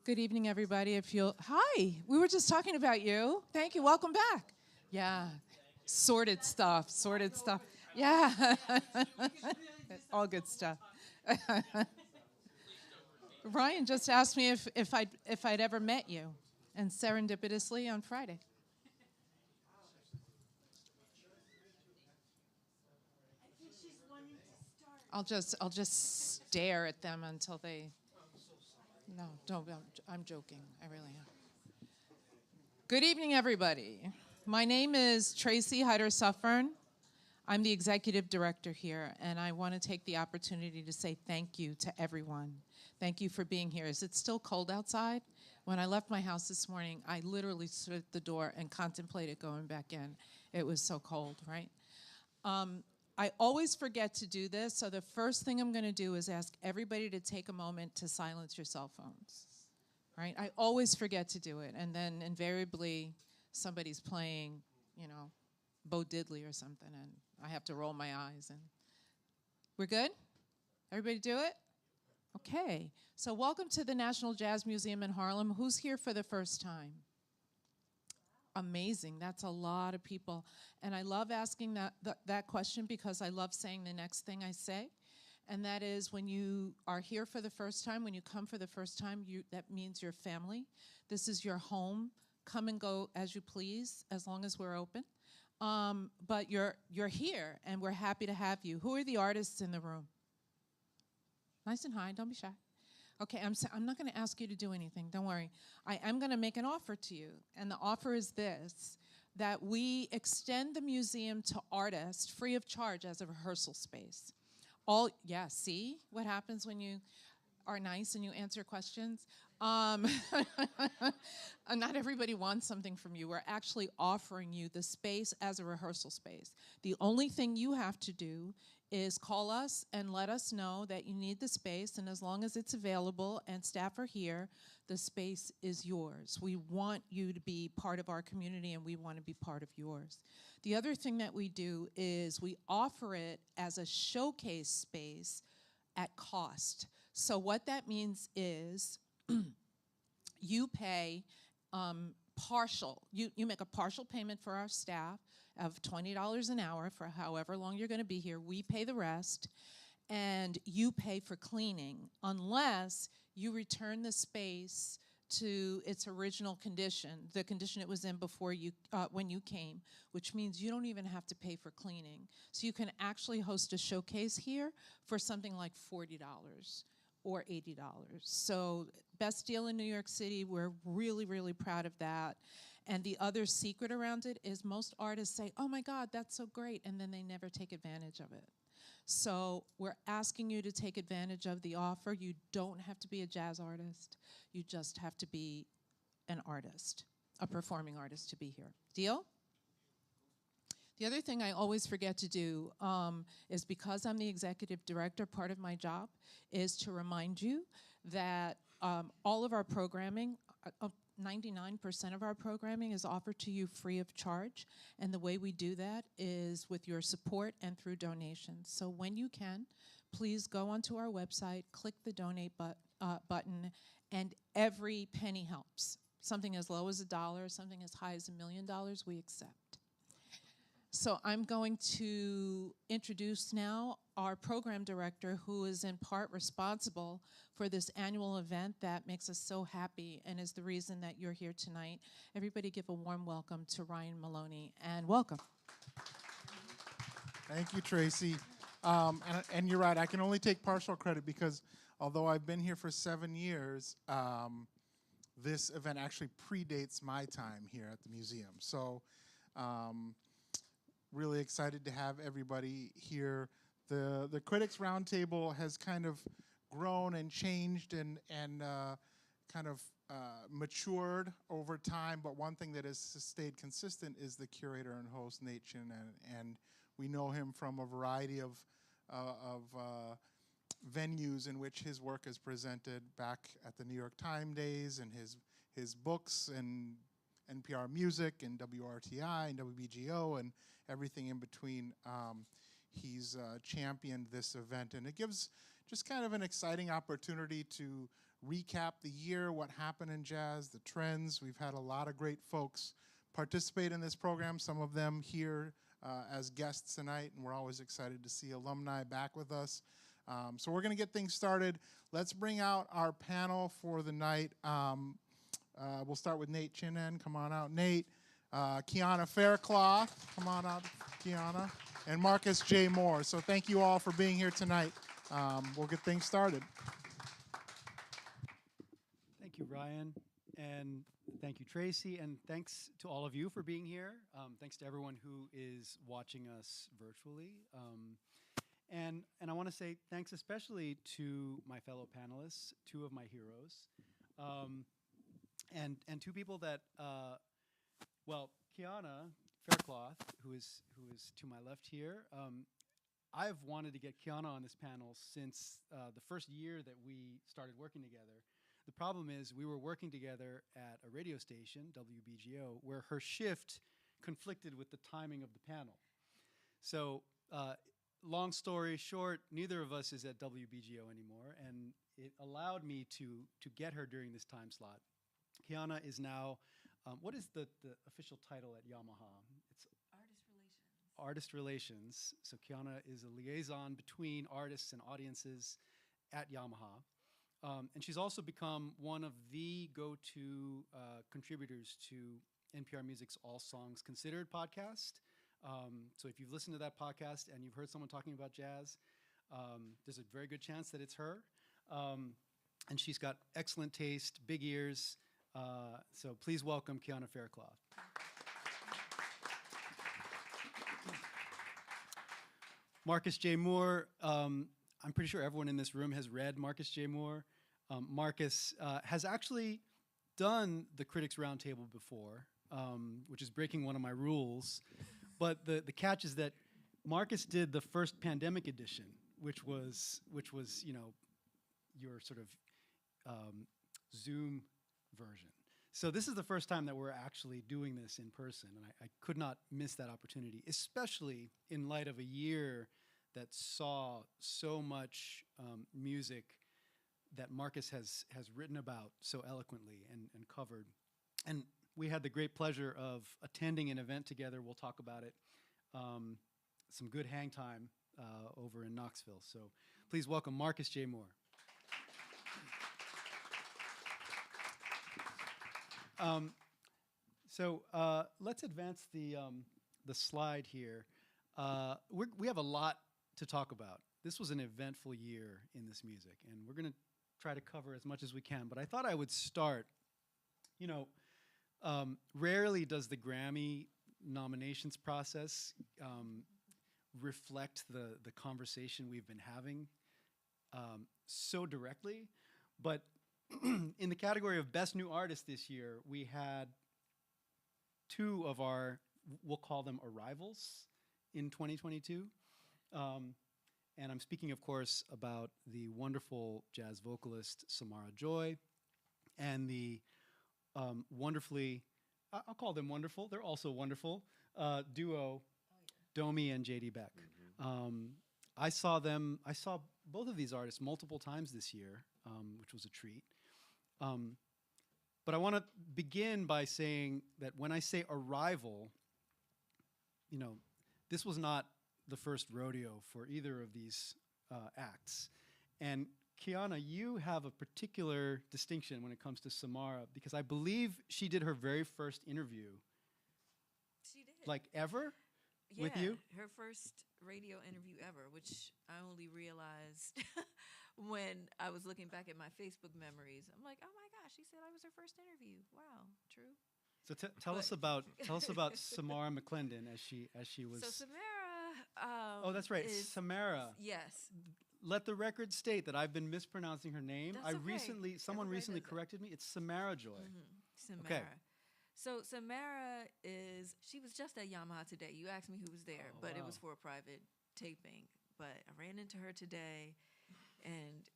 Good evening, everybody. Hi, we were just talking about you. Thank you. Welcome back. Yeah, sorted stuff. Yeah, all good stuff. Ryan just asked me if I'd ever met you, and serendipitously on Friday. I'll just stare at them until they. No, don't. I'm joking. I really am. Good evening, everybody. My name is Tracy Hyder-Suffern. I'm the executive director here, and I want to take the opportunity to say thank you to everyone. Thank you for being here. Is it still cold outside? When I left my house this morning, I literally stood at the door and contemplated going back in. It was so cold, right? I always forget to do this, so the first thing I'm going to do is ask everybody to take a moment to silence your cell phones, right? I always forget to do it, and then invariably somebody's playing, Bo Diddley or something, and I have to roll my eyes. And we're good? Everybody do it? Okay. So welcome to the National Jazz Museum in Harlem. Who's here for the first time? Amazing. That's a lot of people. And I love asking that question because I love saying the next thing I say. And that is, when you are here for the first time, when you come for the first time, that means your family. This is your home. Come and go as you please, as long as we're open. But you're here, and we're happy to have you. Who are the artists in the room? Nice and high. Don't be shy. Okay, I'm not going to ask you to do anything. Don't worry. I am going to make an offer to you, and the offer is this, that we extend the museum to artists free of charge as a rehearsal space. See what happens when you are nice and you answer questions? Not everybody wants something from you. We're actually offering you the space as a rehearsal space. The only thing you have to do is call us and let us know that you need the space, and as long as it's available and staff are here, the space is yours. We want you to be part of our community, and we want to be part of yours. The other thing that we do is we offer it as a showcase space at cost. So what that means is you pay partial. You make a partial payment for our staff of $20 an hour for however long you're going to be here. We pay the rest, and you pay for cleaning unless you return the space to its original condition, the condition it was in before you, when you came, which means you don't even have to pay for cleaning. So you can actually host a showcase here for something like $40 or $80. So best deal in New York City. We're really, really proud of that. And the other secret around it is most artists say, oh my God, that's so great, and then they never take advantage of it. So we're asking you to take advantage of the offer. You don't have to be a jazz artist. You just have to be an artist, a performing artist, to be here. Deal? The other thing I always forget to do is, because I'm the executive director, part of my job is to remind you that all of our programming, 99% of our programming is offered to you free of charge, and the way we do that is with your support and through donations. So when you can, please go onto our website, click the donate button, and every penny helps. Something as low as $1, something as high as $1 million, we accept. So I'm going to introduce now our program director, who is in part responsible for this annual event that makes us so happy and is the reason that you're here tonight. Everybody give a warm welcome to Ryan Maloney, and welcome. Thank you, Tracy. And you're right, I can only take partial credit because although I've been here for 7 years, this event actually predates my time here at the museum. So really excited to have everybody here. The Critics Roundtable has kind of grown and changed and kind of matured over time, but one thing that has stayed consistent is the curator and host, Nate Chinen, and we know him from a variety of venues in which his work is presented, back at the New York Times days, and his books and NPR Music and WRTI and WBGO and everything in between. He's championed this event, and it gives just kind of an exciting opportunity to recap the year, what happened in jazz, the trends. We've had a lot of great folks participate in this program, some of them here as guests tonight, and we're always excited to see alumni back with us. So we're going to get things started. Let's bring out our panel for the night. We'll start with Nate Chinen. Come on out, Nate. Keanna Faircloth. Come on out, Keanna. And Marcus J. Moore. So thank you all for being here tonight. We'll get things started. Thank you, Ryan. And thank you, Tracy. And thanks to all of you for being here. Thanks to everyone who is watching us virtually. And I want to say thanks especially to my fellow panelists, two of my heroes, and two people that, well, Keanna Faircloth, who is to my left here. I've wanted to get Keanna on this panel since the first year that we started working together. The problem is we were working together at a radio station, WBGO, where her shift conflicted with the timing of the panel. So long story short, neither of us is at WBGO anymore, and it allowed me to get her during this time slot. Keanna is now, what is the official title at Yamaha? It's Artist Relations. So Keanna is a liaison between artists and audiences at Yamaha. And she's also become one of the go-to contributors to NPR Music's All Songs Considered podcast. So if you've listened to that podcast and you've heard someone talking about jazz, there's a very good chance that it's her. And she's got excellent taste, big ears. So please welcome Keanna Faircloth. Marcus J. Moore. I'm pretty sure everyone in this room has read Marcus J. Moore. Marcus has actually done the Critics Roundtable before, which is breaking one of my rules. But the catch is that Marcus did the first pandemic edition, which was your sort of Zoom version. So this is the first time that we're actually doing this in person, and I could not miss that opportunity, especially in light of a year that saw so much music that Marcus has written about so eloquently and covered. And we had the great pleasure of attending an event together. We'll talk about it. Some good hang time over in Knoxville. So please welcome Marcus J. Moore. Let's advance the slide here. We have a lot to talk about. This was an eventful year in this music, and we're going to try to cover as much as we can. But I thought I would start, rarely does the Grammy nominations process reflect the conversation we've been having so directly. But in the category of Best New Artist this year, we had two of our, we'll call them arrivals in 2022. And I'm speaking, of course, about the wonderful jazz vocalist Samara Joy and the wonderfully, I'll call them wonderful, they're also wonderful, duo Domi and J.D. Beck. I saw both of these artists multiple times this year, which was a treat. But I want to begin by saying that when I say arrival, this was not the first rodeo for either of these acts. And Keanna, you have a particular distinction when it comes to Samara, because I believe she did her very first interview. She did. Like ever? Yeah, with you? Her first radio interview ever, which I only realized when I was looking back at my Facebook memories. I'm like, oh my gosh, she said I was her first interview. Wow, true. So tell us about Samara McClendon as she was. So Samara. Oh, that's right, Samara. Yes. Let the record state that I've been mispronouncing her name. That's okay. Someone Everybody recently does it. corrected me. It's Samara Joy. Samara. Okay. So Samara she was just at Yamaha today. You asked me who was there, Oh, but it wow. was for a private taping. But I ran into her today, and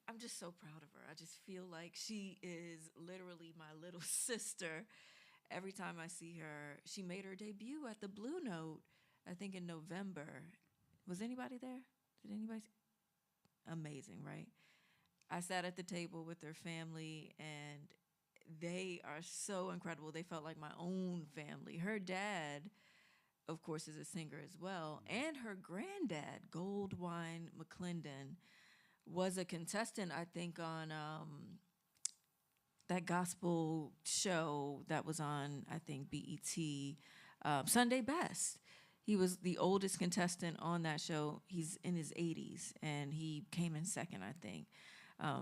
I'm just so proud of her. I just feel like she is literally my little sister. Every time I see her, she made her debut at the Blue Note, I think in November. Was anybody there? Did anybody? Amazing, right? I sat at the table with their family, and they are so incredible. They felt like my own family. Her dad, of course, is a singer as well, and her granddad, Goldwine McClendon, was a contestant, I think, on that gospel show that was on, I think, BET, Sunday Best. He was the oldest contestant on that show. He's in his 80s, and he came in second, I think.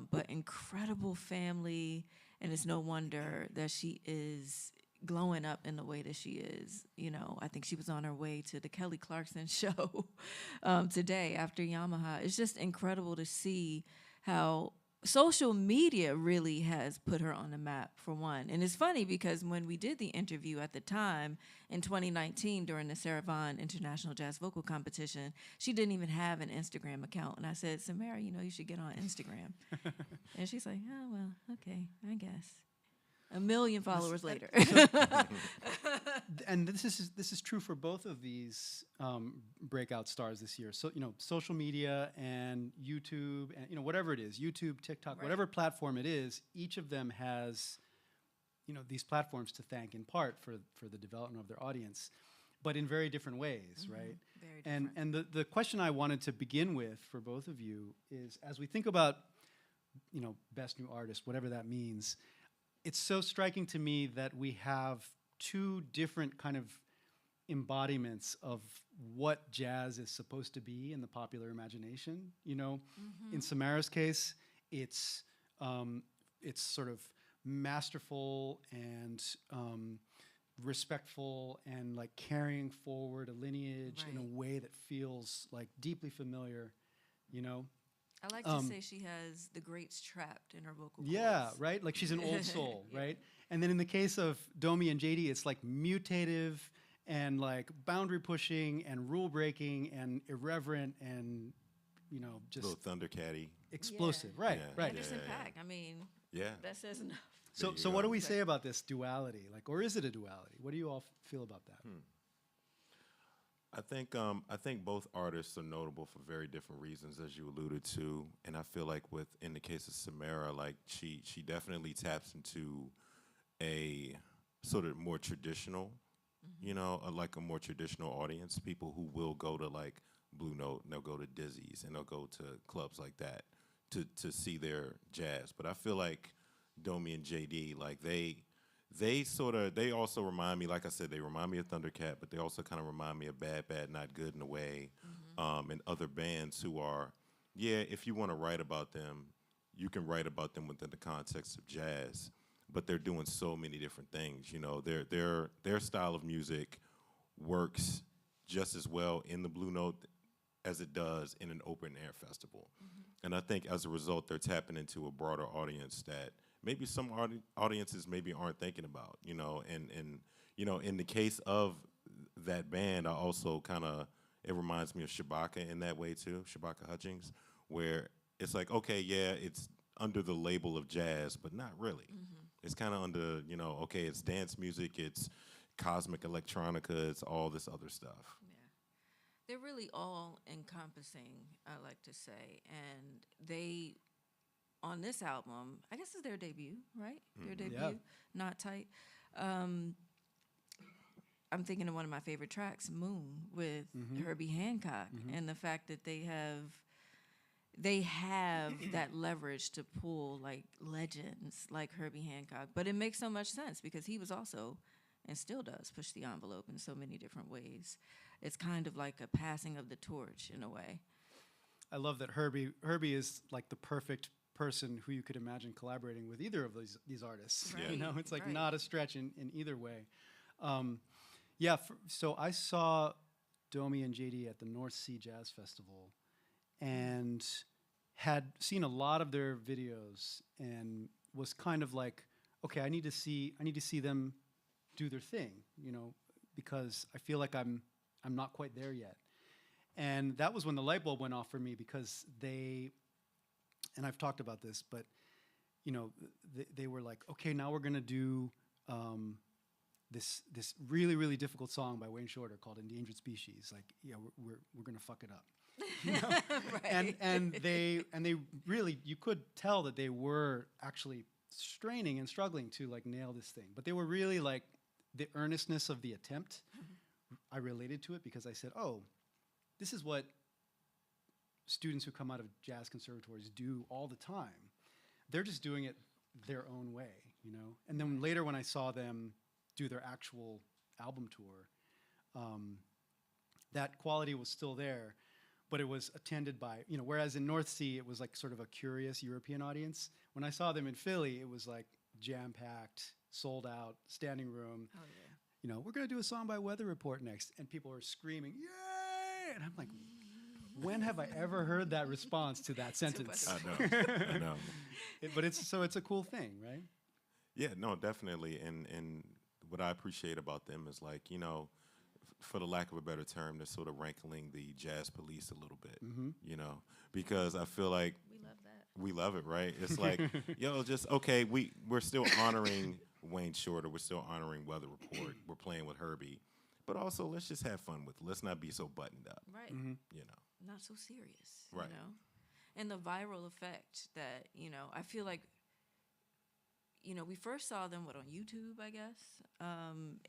But incredible family, and it's no wonder that she is glowing up in the way that she is. You know, I think she was on her way to the Kelly Clarkson show today after Yamaha. It's just incredible to see how social media really has put her on the map, for one. And it's funny because when we did the interview at the time in 2019 during the Sarah Vaughan International Jazz Vocal Competition, she didn't even have an Instagram account. And I said, Samara, you know, you should get on Instagram. And she's like, oh, well, okay, I guess. 1 million followers later. And this is true for both of these breakout stars this year. So, you know, social media and YouTube, and, you know, whatever it is, YouTube, TikTok, whatever platform it is, each of them has, you know, these platforms to thank in part for the development of their audience, but in very different ways, right? Very different. And the question I wanted to begin with for both of you is, as we think about, you know, best new artist, whatever that means, it's so striking to me that we have two different kind of embodiments of what jazz is supposed to be in the popular imagination. You know, in Samara's case, it's sort of masterful and respectful and like carrying forward a lineage in a way that feels like deeply familiar. You know. I like to say she has the greats trapped in her vocal cords. Yeah, right? Like she's an old soul, right? And then in the case of Domi and JD, it's like mutative and like boundary pushing and rule breaking and irreverent and, you know, just a little Thundercatty. Explosive. Yeah. Right, Yeah. right. Anderson .Paak, I mean, that says enough. So what do we say about this duality? Like, or is it a duality? What do you all feel about that? I think both artists are notable for very different reasons, as you alluded to, and I feel like in the case of Samara, like she definitely taps into a sort of more traditional, you know, like a more traditional audience, people who will go to like Blue Note and they'll go to Dizzy's and they'll go to clubs like that to see their jazz. But I feel like Domi and JD, like they also remind me, like I said, they remind me of Thundercat, but they also kind of remind me of Bad Bad Not Good in a way, and other bands who are, if you want to write about them, you can write about them within the context of jazz, but they're doing so many different things. You know, their style of music works just as well in the Blue Note as it does in an open air festival, and I think as a result, they're tapping into a broader audience that maybe some audiences maybe aren't thinking about, you know, and you know, in the case of that band, I also it reminds me of Shabaka in that way too, Shabaka Hutchings, where it's like, okay, it's under the label of jazz, but not really. It's kind of under, you know, okay, it's dance music, it's cosmic electronica, it's all this other stuff. Yeah, they're really all encompassing, I like to say, and they, on this album, I guess it's their debut, right? Their debut, Not Tight. I'm thinking of one of my favorite tracks, Moon, with Herbie Hancock, and the fact that they have that leverage to pull like legends like Herbie Hancock. But it makes so much sense because he was also, and still does, push the envelope in so many different ways. It's kind of like a passing of the torch in a way. I love that Herbie is like the perfect person who you could imagine collaborating with either of these artists. Right. You know, it's like Right. not a stretch in either way. So I saw Domi and JD at the North Sea Jazz Festival and had seen a lot of their videos and was kind of like, okay, I need to see them do their thing, you know, because I feel like I'm not quite there yet. And that was when the light bulb went off for me because and I've talked about this, but you know, they were like, okay, now we're gonna do this really, really difficult song by Wayne Shorter called "Endangered Species." Like, we're gonna fuck it up. You know? Right. and they really, you could tell that they were actually straining and struggling to like nail this thing, but they were really like the earnestness of the attempt. I related to it because I said, oh, this is what students who come out of jazz conservatories do all the time. They're just doing it their own way, you know? And then later when I saw them do their actual album tour, that quality was still there, but it was attended by, you know, whereas in North Sea, it was like sort of a curious European audience. When I saw them in Philly, it was like jam-packed, sold out, standing room. Oh, yeah. You know, we're going to do a song by Weather Report next. And people are screaming, yay! And I'm like, when have I ever heard that response to that sentence? I know. But it's a cool thing, right? Yeah, no, definitely. And what I appreciate about them is like, you know, for the lack of a better term, they're sort of rankling the jazz police a little bit, you know, because I feel like We love that. we love it, right? It's like, yo, just, okay, we're still honoring Wayne Shorter. We're still honoring Weather Report. We're playing with Herbie. But also, let's just have fun with it. Let's not be so buttoned up, Right. you know. Not so serious. Right. You know? And the viral effect that, you know, I feel like, you know, we first saw them, on YouTube, I guess.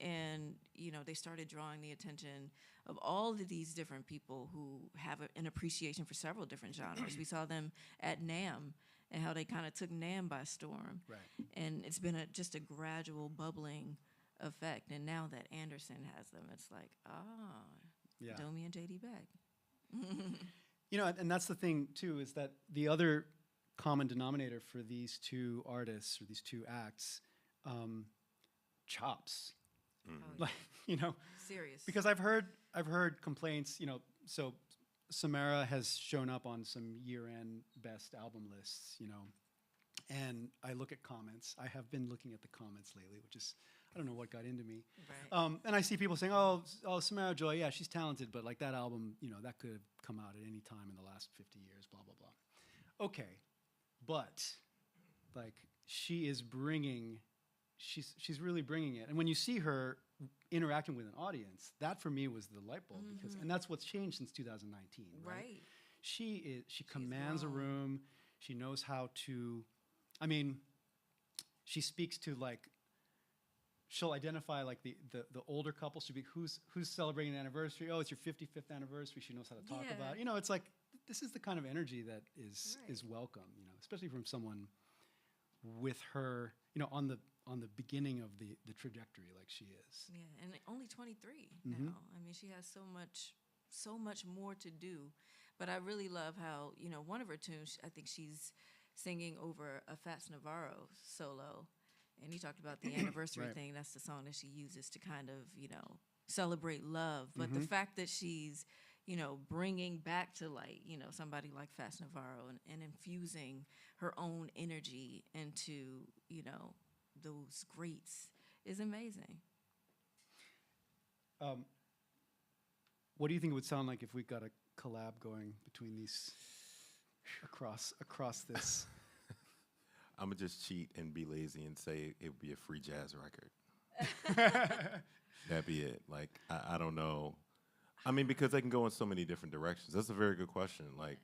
And, you know, they started drawing the attention of all of these different people who have an appreciation for several different genres. We saw them at NAMM and how they kind of took NAMM by storm. Right. And it's been just a gradual bubbling effect. And now that Anderson has them, it's like, Yeah. Domi and JD back. You know, and that's the thing, too, is that the other common denominator for these two artists or these two acts, chops. Oh, Like, you know, serious. because I've heard complaints, you know, so Samara has shown up on some year-end best album lists, you know, and I look at comments. I have been looking at the comments lately, which is, I don't know what got into me. Right. And I see people saying, oh, Samara Joy, yeah, she's talented, but like that album, you know, that could have come out at any time in the last 50 years, blah, blah, blah. Okay, but like she's really bringing it. And when you see her interacting with an audience, that for me was the light bulb, because, and that's what's changed since 2019, right? Right. She commands a room. She knows how to, I mean, she speaks to like, she'll identify like the older couple. She'll be, who's celebrating an anniversary? Oh, it's your 55th anniversary. She knows how to talk Yeah. about it. You know, it's like, this is the kind of energy that is welcome, you know, especially from someone with her, you know, on the beginning of the trajectory like she is. Yeah, and only 23 now. I mean, she has so much more to do. But I really love how, you know, one of her tunes, I think she's singing over a Fats Navarro solo. And you talked about the anniversary Right. thing. That's the song that she uses to kind of, you know, celebrate love. But the fact that she's, you know, bringing back to light, you know, somebody like Fats Navarro and infusing her own energy into, you know, those greats is amazing. What do you think it would sound like if we got a collab going between these across this? I'm going to just cheat and be lazy and say it would be a free jazz record. That'd be it. Like, I don't know. I mean, because they can go in so many different directions. That's a very good question. Like,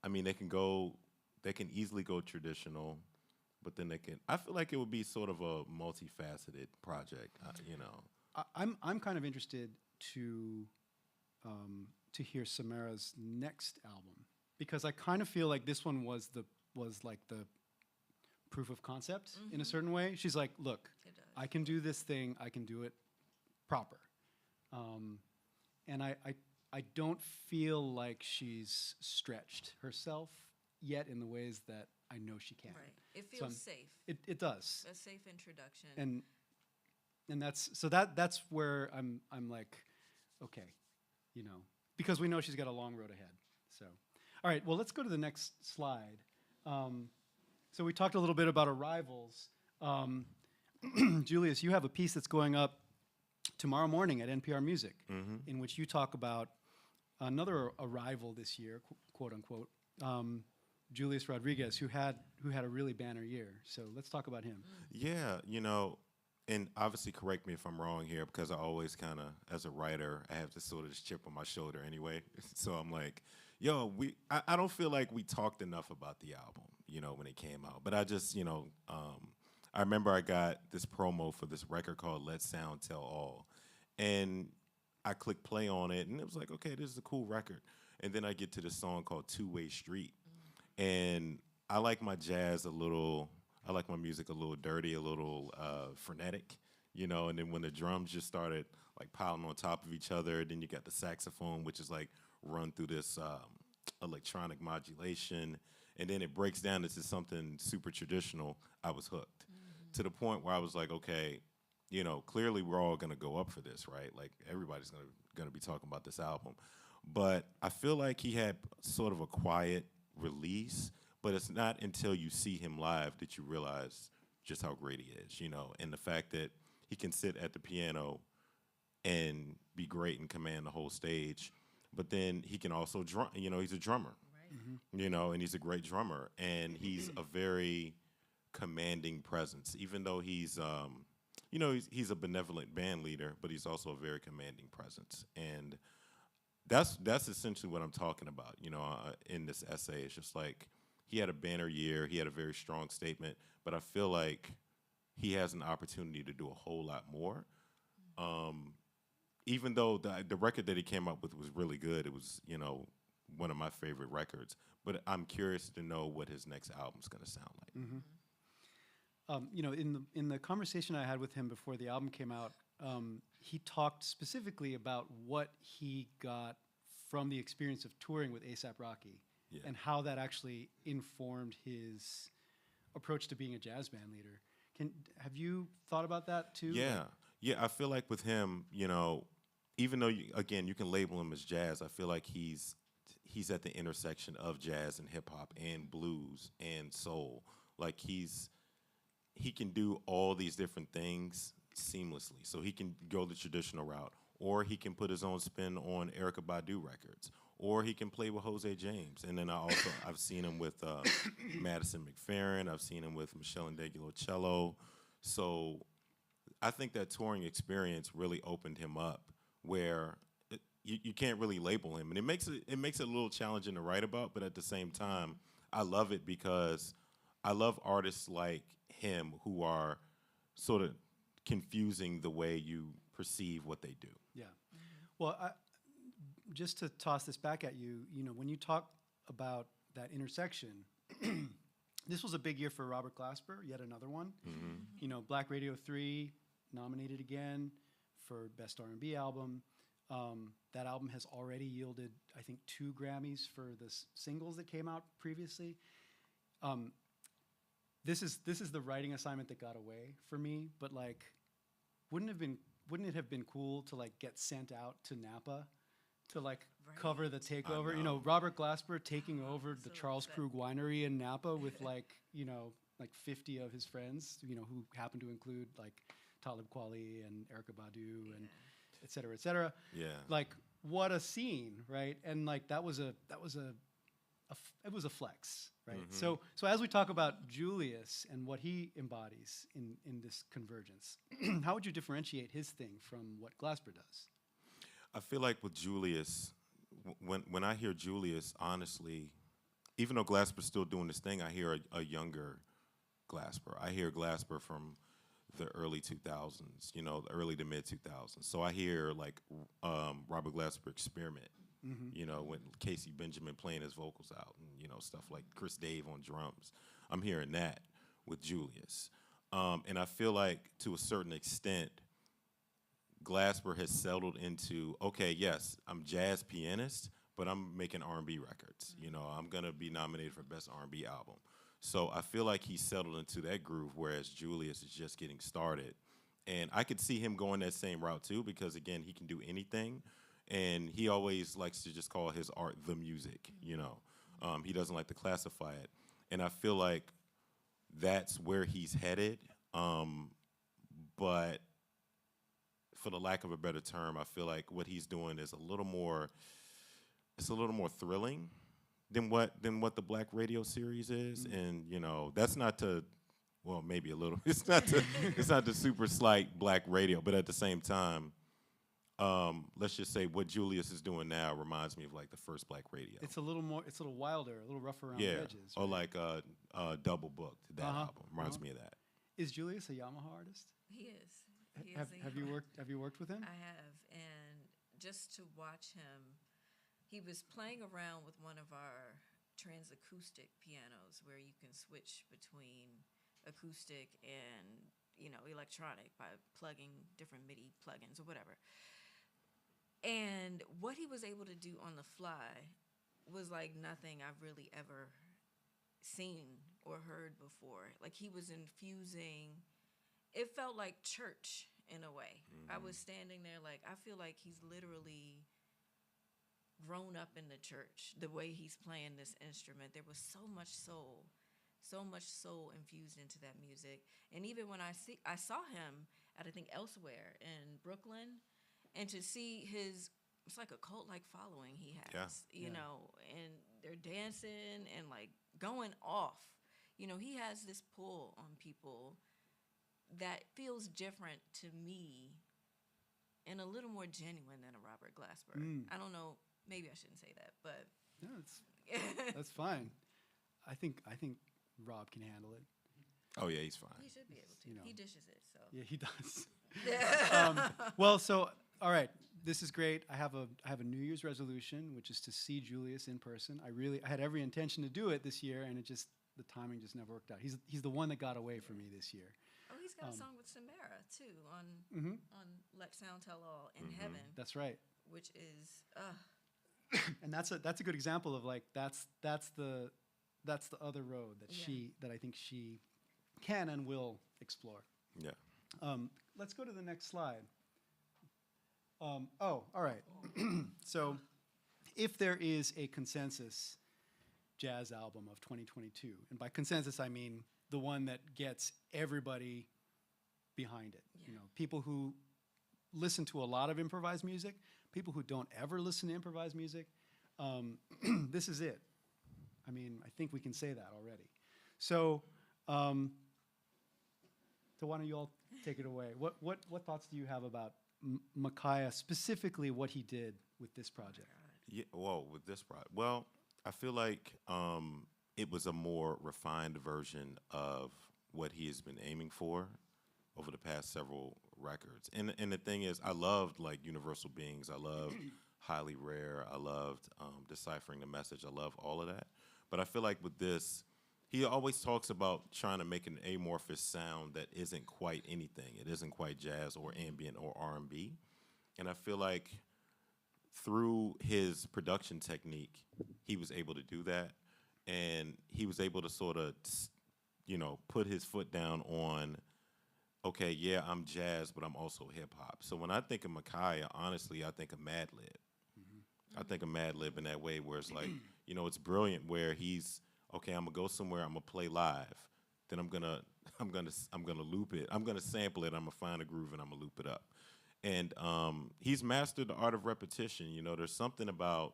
I mean, they can easily go traditional, but then I feel like it would be sort of a multifaceted project, you know. I'm kind of interested to hear Samara's next album, because I kind of feel like this one was like the proof of concept in a certain way. She's like, look, It does. I can do this thing. I can do it proper. And I don't feel like she's stretched herself yet in the ways that I know she can. Right. It So feels safe. It does. A safe introduction. And that's where I'm like, okay, you know, because we know she's got a long road ahead. So, all right, well, let's go to the next slide. So we talked a little bit about arrivals. Julius, you have a piece that's going up tomorrow morning at NPR Music, in which you talk about another arrival this year, quote unquote, Julius Rodriguez, who had a really banner year. So let's talk about him. Yeah, you know, and obviously correct me if I'm wrong here, because I always kind of, as a writer, I have this sort of this chip on my shoulder anyway. So I'm like, yo, I don't feel like we talked enough about the album, you know, when it came out. But I just, you know, I remember I got this promo for this record called Let Sound Tell All. And I clicked play on it, and it was like, okay, this is a cool record. And then I get to this song called Two-Way Street. And I like my jazz a little, I like my music a little dirty, a little frenetic, you know. And then when the drums just started like piling on top of each other, then you got the saxophone, which is like run through this electronic modulation, and then it breaks down into something super traditional. I was hooked to the point where I was like, okay, you know, clearly we're all gonna go up for this, right? Like everybody's gonna be talking about this album. But I feel like he had sort of a quiet release, but it's not until you see him live that you realize just how great he is, you know, and the fact that he can sit at the piano and be great and command the whole stage, but then he can also drum, you know, he's a drummer, you know, and he's a great drummer, and he's a very commanding presence, even though he's, you know, he's a benevolent band leader, but he's also a very commanding presence. And that's essentially what I'm talking about, you know, in this essay. It's just like he had a banner year, he had a very strong statement, but I feel like he has an opportunity to do a whole lot more. Even though the record that he came up with was really good, it was, you know, one of my favorite records. But I'm curious to know what his next album's going to sound like. You know, in the conversation I had with him before the album came out, he talked specifically about what he got from the experience of touring with A$AP Rocky, and how that actually informed his approach to being a jazz band leader. Have you thought about that too? Yeah, I feel like with him, you know, even though you can label him as jazz, I feel like he's at the intersection of jazz and hip hop and blues and soul. Like he can do all these different things seamlessly. So he can go the traditional route, or he can put his own spin on Erykah Badu records, or he can play with Jose James. And then I've seen him with Madison McFerrin. I've seen him with Michelle Ndegeocello cello. So I think that touring experience really opened him up, where you can't really label him, and it makes it a little challenging to write about. But at the same time, I love it because I love artists like him who are sort of confusing the way you perceive what they do. Yeah. Well, just to toss this back at you, you know, when you talk about that intersection, this was a big year for Robert Glasper, yet another one. You know, Black Radio 3 nominated again for Best R&B Album. That album has already yielded, I think, 2 Grammys for the singles that came out previously. This is the writing assignment that got away for me, but like, wouldn't it have been cool to like get sent out to Napa to like cover the takeover? You know, Robert Glasper taking over the Charles Krug Winery in Napa with like, you know, like 50 of his friends, you know, who happen to include like Talib Kweli and Erykah Badu and et cetera, et cetera. Yeah. Like, what a scene, right? And like it was a flex, right? So as we talk about Julius and what he embodies in this convergence, how would you differentiate his thing from what Glasper does? I feel like with Julius, when I hear Julius, honestly, even though Glasper's still doing this thing, I hear a younger Glasper. I hear Glasper from the early 2000s, you know, the early to mid 2000s. So I hear like Robert Glasper experiment, you know, when Casey Benjamin playing his vocals out, and you know, stuff like Chris Dave on drums. I'm hearing that with Julius, and I feel like to a certain extent, Glasper has settled into, okay, yes, I'm jazz pianist, but I'm making R&B records. You know, I'm gonna be nominated for Best R&B Album. So I feel like he's settled into that groove, whereas Julius is just getting started. And I could see him going that same route too, because again, he can do anything. And he always likes to just call his art the music, you know. He doesn't like to classify it. And I feel like that's where he's headed. But for the lack of a better term, I feel like what he's doing is a little more thrilling than what the Black Radio series is. And, you know, that's not to, well, maybe a little. It's not to super slight Black Radio, but at the same time, let's just say what Julius is doing now reminds me of like the first Black radio. It's a little wilder, a little rougher around the edges. Or right? like Double Booked. That album reminds me of that. Is Julius a Yamaha artist? He is. He Have is a you worked with him? I have, and just to watch him, he was playing around with one of our transacoustic pianos where you can switch between acoustic and, electronic by plugging different MIDI plugins or whatever. And what he was able to do on the fly was like nothing I've really ever seen or heard before. Like he was infusing, it felt like church in a way. I was standing there like, I feel like he's literally grown up in the church, the way he's playing this instrument. There was so much soul infused into that music. And even when I saw him at, I think, Elsewhere in Brooklyn, and to see it's like a cult-like following he has, you know, and they're dancing and like going off. He has this pull on people that feels different to me and a little more genuine than a Robert Glasper. I don't know, maybe I shouldn't say that, but No, that's fine. I think Rob can handle it. Oh yeah, he's fine. he should be able to. He dishes it, so. Yeah, he does. Well, so all right, this is great. I have a New Year's resolution, which is to see Julius in person. I had every intention to do it this year, and the timing just never worked out. He's the one that got away from me this year. Oh, he's got a song with Samara too on Let Sound Tell All in Heaven. That's right. Which is And that's a good example of like that's the other road that I think she can and will explore. Yeah. Let's go to the next slide. All right. So, if there is a consensus jazz album of 2022, and by consensus I mean the one that gets everybody behind it. People who listen to a lot of improvised music, people who don't ever listen to improvised music, this is it. I mean, I think we can say that already. So why don't you all take it away? What thoughts do you have about Micaiah, specifically what he did with this project? Yeah, with this project. Well, I feel like it was a more refined version of what he has been aiming for over the past several records. And the thing is, I loved like Universal Beings. I loved Highly Rare. I loved Deciphering the Message. I love all of that. But I feel like with this, he always talks about trying to make an amorphous sound that isn't quite anything. It isn't quite jazz or ambient or R&B. And I feel like through his production technique, he was able to do that. And he was able to sort of, put his foot down on, okay, yeah, I'm jazz, but I'm also hip hop. So when I think of Micaiah, honestly, I think of Mad Lib. I think of Mad Lib in that way where it's like, it's brilliant where he's, okay, I'm gonna go somewhere, I'm gonna play live. Then I'm gonna loop it. I'm gonna sample it, I'm gonna find a groove and I'm gonna loop it up. And he's mastered the art of repetition. There's something about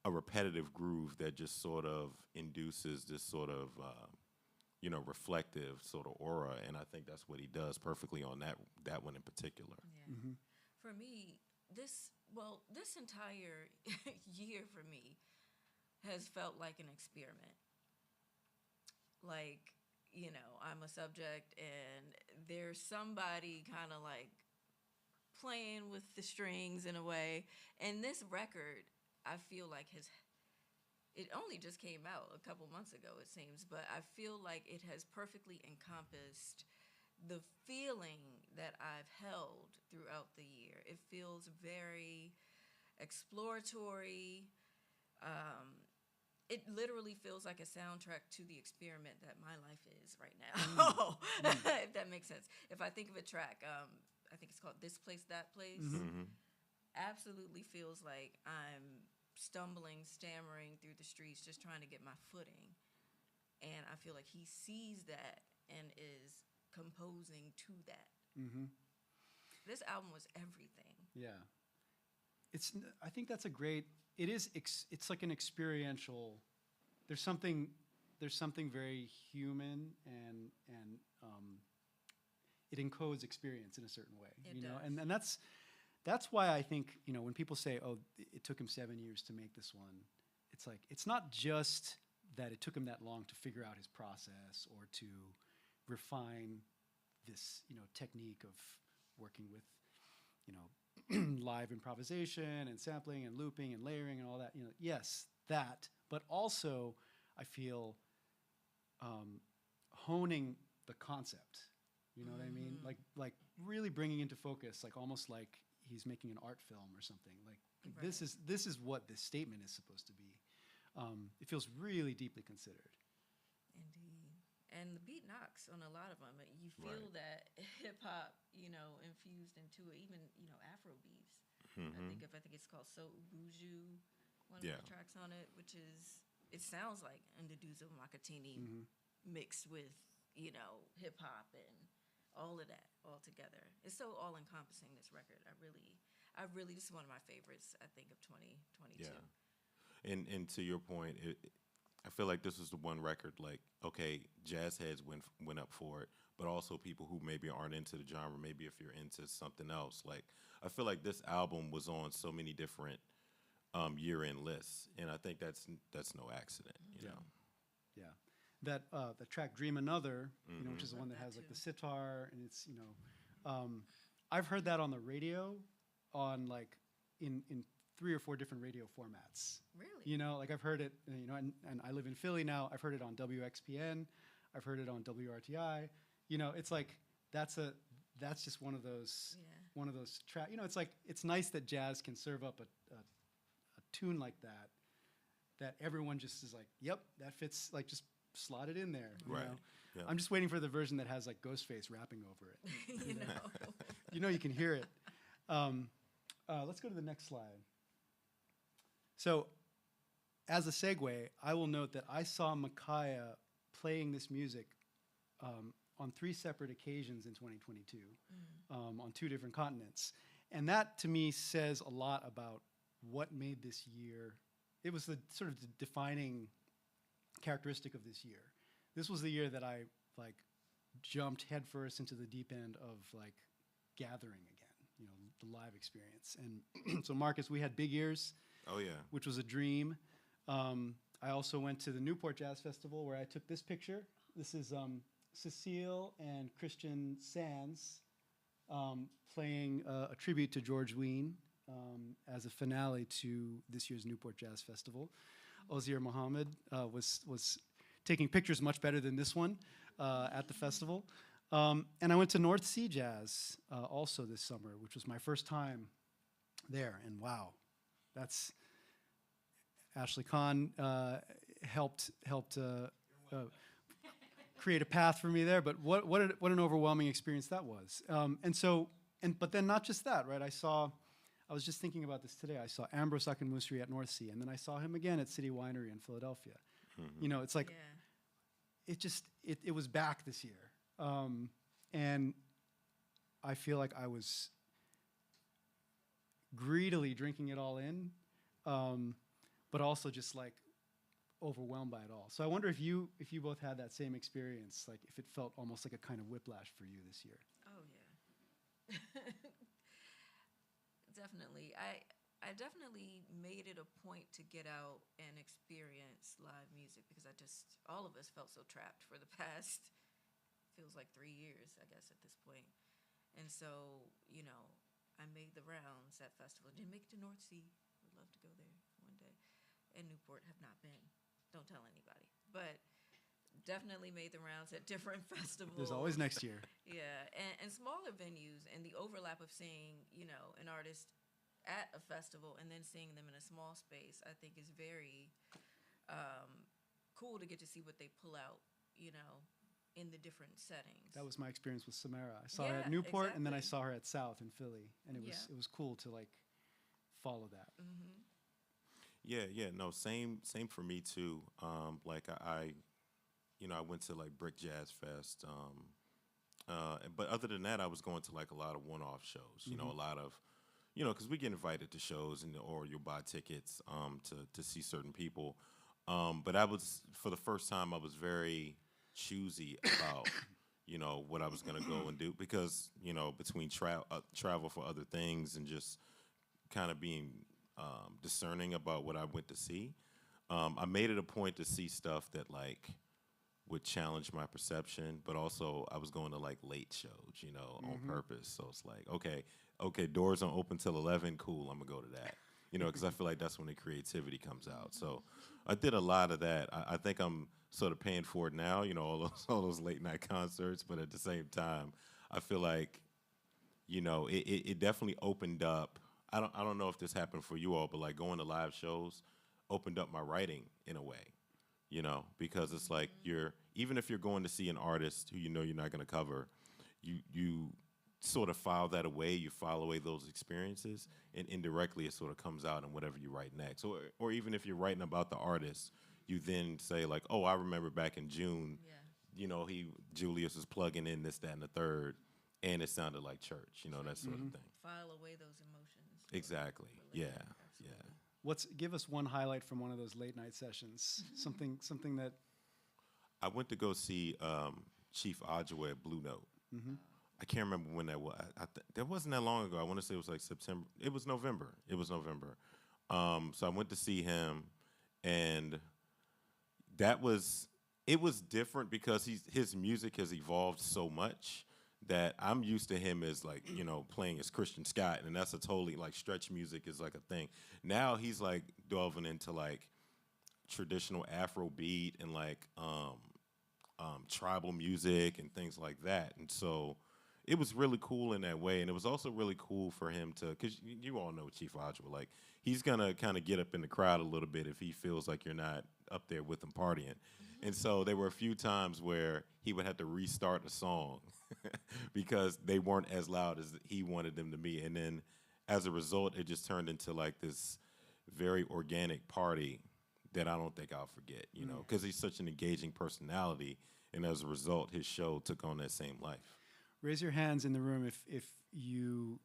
a repetitive groove that just sort of induces this sort of reflective sort of aura, and I think that's what he does perfectly on that one in particular. Yeah. For me, this entire year for me has felt like an experiment. Like, I'm a subject and there's somebody kind of like playing with the strings in a way. And this record, I feel like it only just came out a couple months ago, it seems, but I feel like it has perfectly encompassed the feeling that I've held throughout the year. It feels very exploratory. It literally feels like a soundtrack to the experiment that my life is right now, if that makes sense. If I think of a track, I think it's called This Place, That Place, absolutely feels like I'm stumbling, stammering through the streets, just trying to get my footing. And I feel like he sees that and is composing to that. This album was everything. Yeah. I think that's a great, it's like an experiential, there's something very human and it encodes experience in a certain way. It does. And that's why I think, when people say, oh, it took him 7 years to make this one, it's like, it's not just that it took him that long to figure out his process or to refine this, technique of working with, live improvisation and sampling and looping and layering and all that. Yes, that, but also I feel honing the concept. You know what I mean? Like really bringing into focus, like almost like he's making an art film or something. Like this is what this statement is supposed to be. It feels really deeply considered. Indeed. And the beat knocks on a lot of them. You feel that hip hop, infused into it, even, Afro beats. I think it's called So Ubuju, one of the tracks on it, which is, it sounds like Nduduzo Makatini mixed with, hip hop and all of that all together. It's so all encompassing, this record. I really, this is one of my favorites, I think, of 2022. Yeah. And to your point, I feel like this is the one record, like, okay, jazz heads went up for it, but also people who maybe aren't into the genre, maybe if you're into something else. Like, I feel like this album was on so many different year-end lists, and I think that's no accident, you know. Yeah. That the track Dream Another, which is the one that has like the sitar, and it's, I've heard that on the radio on like in 3 or 4 different radio formats. Really? Like I've heard it, and I live in Philly now. I've heard it on WXPN. I've heard it on WRTI. It's like that's just one of those tracks. It's like it's nice that jazz can serve up a tune like that everyone just is like, yep, that fits. Like just slot it in there. Right. Yep. I'm just waiting for the version that has like Ghostface rapping over it. You can hear it. Let's go to the next slide. So, as a segue, I will note that I saw Micaiah playing this music on 3 separate occasions in 2022, on 2 different continents. And that, to me, says a lot about what made this year. It was the sort of the defining characteristic of this year. This was the year that I, like, jumped headfirst into the deep end of, like, gathering again, the live experience. And so, Marcus, we had big ears. Oh, yeah. Which was a dream. I also went to the Newport Jazz Festival where I took this picture. This is Cecile and Christian Sands playing a tribute to George Wein as a finale to this year's Newport Jazz Festival. Ozir Muhammad was taking pictures much better than this one at the festival. And I went to North Sea Jazz also this summer, which was my first time there. And wow. That's Ashley Kahn helped create a path for me there. But what an overwhelming experience that was. But then not just that, right? I was just thinking about this today. I saw Ambrose Akinmusri at North Sea, and then I saw him again at City Winery in Philadelphia. It's like it was back this year, and I feel like I was greedily drinking it all in, but also just like overwhelmed by it all. So I wonder if you both had that same experience, like if it felt almost like a kind of whiplash for you this year. Oh yeah. Definitely. I definitely made it a point to get out and experience live music because all of us felt so trapped for the past, feels like 3 years, I guess, at this point. And so, I made the rounds at festival. Didn't make it to North Sea. Would love to go there one day. And Newport, have not been. Don't tell anybody. But definitely made the rounds at different festivals. There's always next year. Yeah, and smaller venues, and the overlap of seeing, an artist at a festival and then seeing them in a small space, I think is very cool to get to see what they pull out, in the different settings. That was my experience with Samara. I saw her at Newport, and then I saw her at South in Philly, and it was cool to like follow that. Yeah, no, same for me too. Like I went to like Brick Jazz Fest, but other than that, I was going to like a lot of one-off shows. A lot of, because we get invited to shows or you'll buy tickets to see certain people. But I was, for the first time, I was very choosy about you know, what I was gonna go and do, because, you know, between travel for other things and just kind of being discerning about what I went to see, I made it a point to see stuff that like would challenge my perception, but also I was going to like late shows, you know, on purpose. So it's like, okay, doors don't open till 11. Cool, I'm gonna go to that, you know, because I feel like that's when the creativity comes out. So I did a lot of that. I think I'm sort of paying for it now, you know, all those late night concerts. But at the same time, I feel like, you know, it definitely opened up. I don't know if this happened for you all, but like going to live shows opened up my writing in a way, you know, because it's like even if you're going to see an artist who you know you're not going to cover, you sort of file that away, you file away those experiences, and indirectly it sort of comes out in whatever you write next. Or even if you're writing about the artist, you then say like, oh, I remember back in June, you know, Julius was plugging in this, that, and the third, and it sounded like church, you know, that sort of thing. File away those emotions. Exactly. Yeah. Give us one highlight from one of those late night sessions. something that. I went to go see Chief Adjoa at Blue Note. I can't remember when that was. That wasn't that long ago. I want to say it was like September. It was November. So I went to see him, and it was different because his music has evolved so much that I'm used to him as like, you know, playing as Christian Scott, and that's a totally like stretch music is like a thing. Now he's like delving into like traditional Afro beat and like tribal music and things like that. And so it was really cool in that way. And it was also really cool for him to, because you all know Chief Adjoa, like he's gonna kind of get up in the crowd a little bit if he feels like you're not up there with him partying. And so there were a few times where he would have to restart a song because they weren't as loud as he wanted them to be. And then as a result, it just turned into like this very organic party that I don't think I'll forget, you know, because he's such an engaging personality. And as a result, his show took on that same life. Raise your hands in the room if you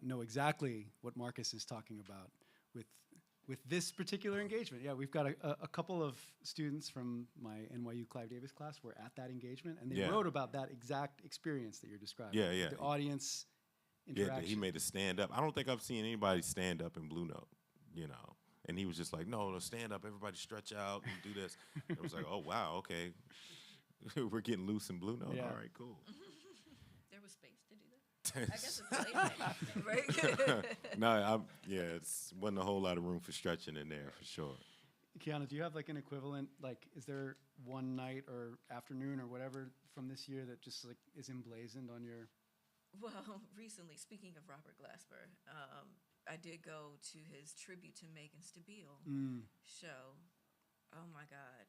know exactly what Marcus is talking about with this particular engagement. Yeah, we've got a couple of students from my NYU Clive Davis class were at that engagement, and they wrote about that exact experience that you're describing. Yeah. The audience interaction. Yeah, he made a stand up. I don't think I've seen anybody stand up in Blue Note, you know. And he was just like, no, stand up, everybody stretch out and do this. It was like, oh, wow, okay. We're getting loose in Blue Note. Yeah. All right, cool. There was space to do that. I guess it's late night, right? No, it wasn't a whole lot of room for stretching in there, for sure. Keanna, do you have like an equivalent, like is there one night or afternoon or whatever from this year that just like is emblazoned on your? Well, recently, speaking of Robert Glasper, I did go to his tribute to Megan Stabile show. Oh my God.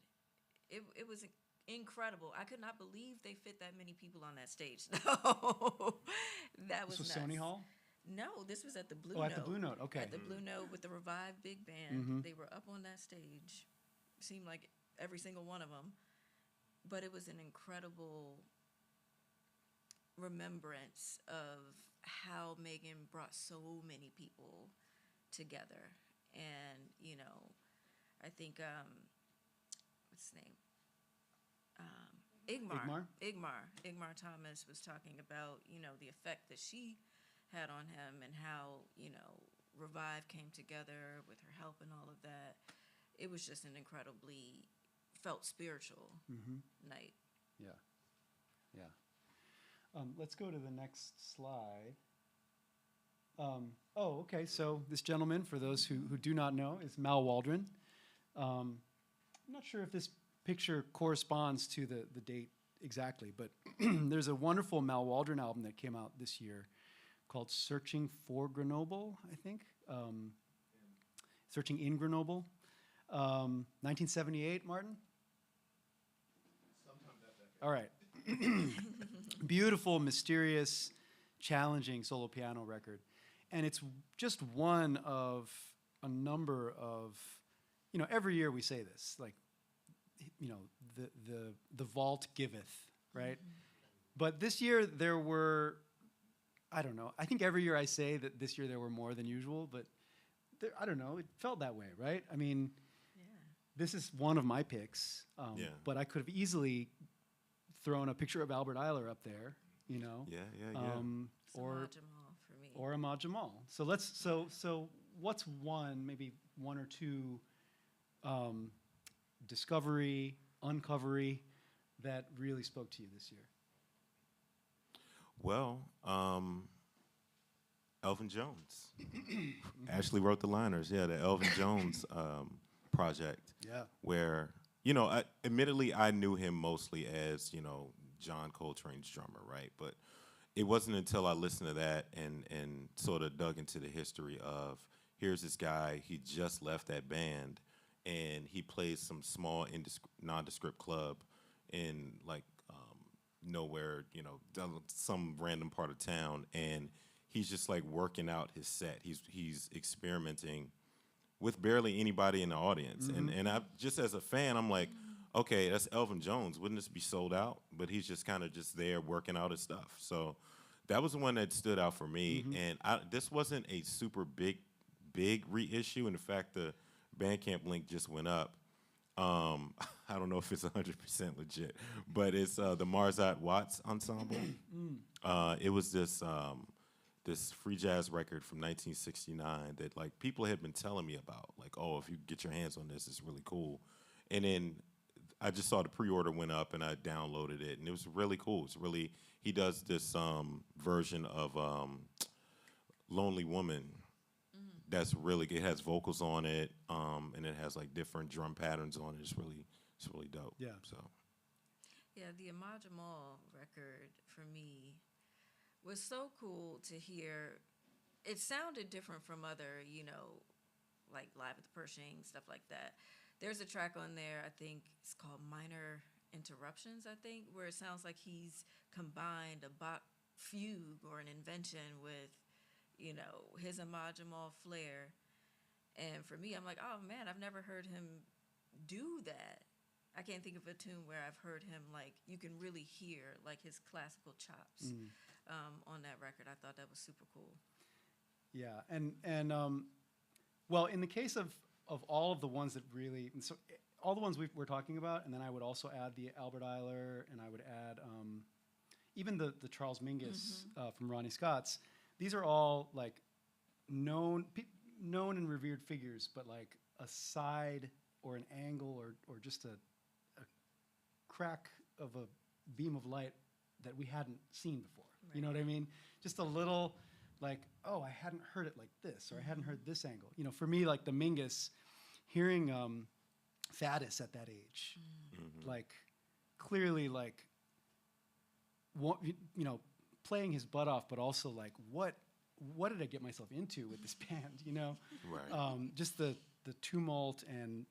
It was incredible. I could not believe they fit that many people on that stage. No, that was This was nuts. Sony Hall? No, this was at the Blue Note. Oh, at the Blue Note, okay. At the Blue Note with the Revive Big Band. They were up on that stage. Seemed like every single one of them. But it was an incredible remembrance of how Megan brought so many people together. And, you know, I think, what's his name? Igmar Thomas was talking about, you know, the effect that she had on him and how, you know, Revive came together with her help and all of that. It was just an incredibly felt spiritual night. Yeah. Let's go to the next slide. Okay. So this gentleman, for those who do not know, is Mal Waldron. I'm not sure if this picture corresponds to the date exactly, but there's a wonderful Mal Waldron album that came out this year called Searching for Grenoble, I think. Searching in Grenoble. 1978, Martin? All right. Beautiful, mysterious, challenging solo piano record. And it's just one of a number of, you know, every year we say this, like, you know, the vault giveth, right? But this year there were, I don't know, I think every year I say that this year there were more than usual, but I don't know, it felt that way, right? I mean, this is one of my picks, but I could have easily thrown a picture of Albert Eiler up there, you know. Yeah. Or Jamal for me. or Ahmad Jamal. So so what's maybe one or two discovery, uncovery that really spoke to you this year? Well, Elvin Jones actually wrote the liners. Yeah, the Elvin Jones project. Yeah. Where, admittedly, I knew him mostly as, John Coltrane's drummer, right? But it wasn't until I listened to that and sort of dug into the history of, here's this guy, he just left that band, and he plays some small nondescript club in, like, nowhere, some random part of town, and he's just, like, working out his set. He's experimenting with barely anybody in the audience. And I just as a fan, I'm like, okay, that's Elvin Jones. Wouldn't this be sold out? But he's just kind of just there working out his stuff. So that was the one that stood out for me. And this wasn't a super big reissue. And in fact, the Bandcamp link just went up. I don't know if it's 100% legit, but it's the Marzat Watts Ensemble. It was this free jazz record from 1969 that, like, people had been telling me about, like, oh, if you get your hands on this, it's really cool. And then I just saw the pre-order went up, and I downloaded it, and it was really cool. It's really, he does this version of Lonely Woman that's really good. It has vocals on it, and it has, like, different drum patterns on it. It's really dope. Yeah. So. Yeah, the Ahmad Jamal record for me was so cool to hear. It sounded different from other, like Live at the Pershing, stuff like that. There's a track on there, I think it's called Minor Interruptions, I think, where it sounds like he's combined a Bach fugue or an invention with, his Ahmad Jamal flair. And for me, I'm like, oh man, I've never heard him do that. I can't think of a tune where I've heard him, like, you can really hear, like, his classical chops on that record. I thought that was super cool. Yeah, and well, in the case of all of the ones that really, and so all the ones we're talking about, and then I would also add the Albert Eiler, and I would add even the Charles Mingus from Ronnie Scott's. These are all, like, known and revered figures, but, like, a side or an angle or just a crack of a beam of light that we hadn't seen before. Right. You know what I mean? Just a little, like, oh, I hadn't heard it like this, or I hadn't heard this angle. For me, like, the Mingus, hearing Thaddeus at that age, like, clearly, like, playing his butt off, but also, like, what did I get myself into with this band, Right. Just the tumult and,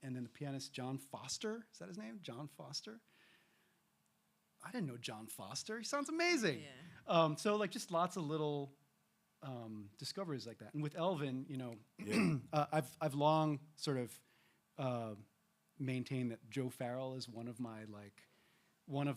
and then the pianist John Foster, is that his name? John Foster? I didn't know John Foster. He sounds amazing. Yeah. So, like, just lots of little discoveries like that. And with Elvin, I've long sort of maintained that Joe Farrell is one of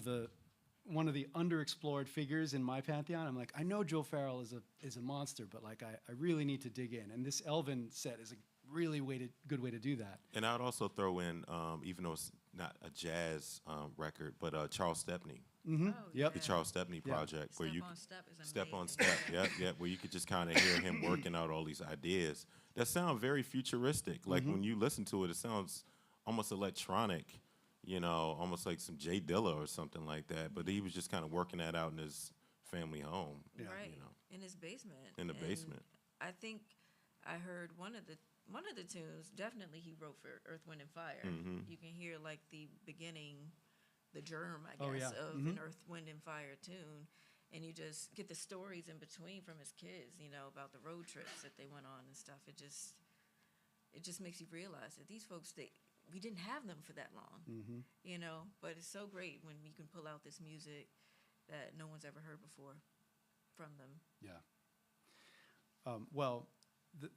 the underexplored figures in my pantheon. I'm like, I know Joe Farrell is a monster, but, like, I really need to dig in. And this Elvin set is a really good way to do that. And I would also throw in, even though it's not a jazz record, but Charles Stepney. Mm-hmm. Oh, Yep. The Charles Stepney project, where you Step on Step, where you could just kind of hear him working out all these ideas that sound very futuristic. Like, when you listen to it, it sounds almost electronic, almost like some Jay Dilla or something like that. But he was just kind of working that out in his family home, Right, in his basement. In the basement. I think I heard one of the tunes. Definitely, he wrote for Earth, Wind, and Fire. You can hear, like, the beginning, the germ, I guess, of an Earth, Wind, and Fire tune, and you just get the stories in between from his kids, about the road trips that they went on and stuff. It just makes you realize that these folks, we didn't have them for that long, But it's so great when you can pull out this music that no one's ever heard before from them. Yeah. Well,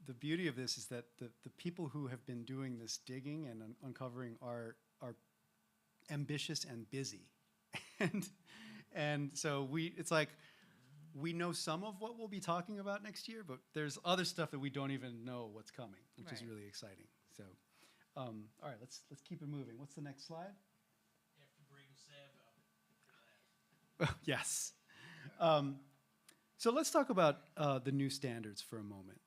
the beauty of this is that the people who have been doing this digging and uncovering are ambitious and busy, and so it's like we know some of what we'll be talking about next year, but there's other stuff that we don't even know what's coming, which is really exciting. So, all right, let's keep it moving. What's the next slide? After Bring Sev up. Yes. So let's talk about the new standards for a moment.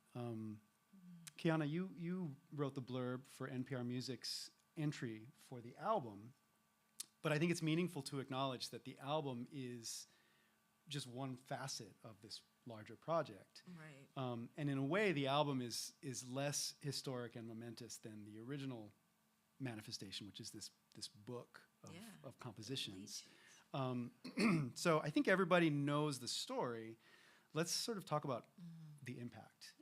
Keanna, you wrote the blurb for NPR Music's entry for the album, but I think it's meaningful to acknowledge that the album is just one facet of this larger project. Right. And in a way, the album is less historic and momentous than the original manifestation, which is this book of compositions. So I think everybody knows the story. Let's sort of talk about the impact.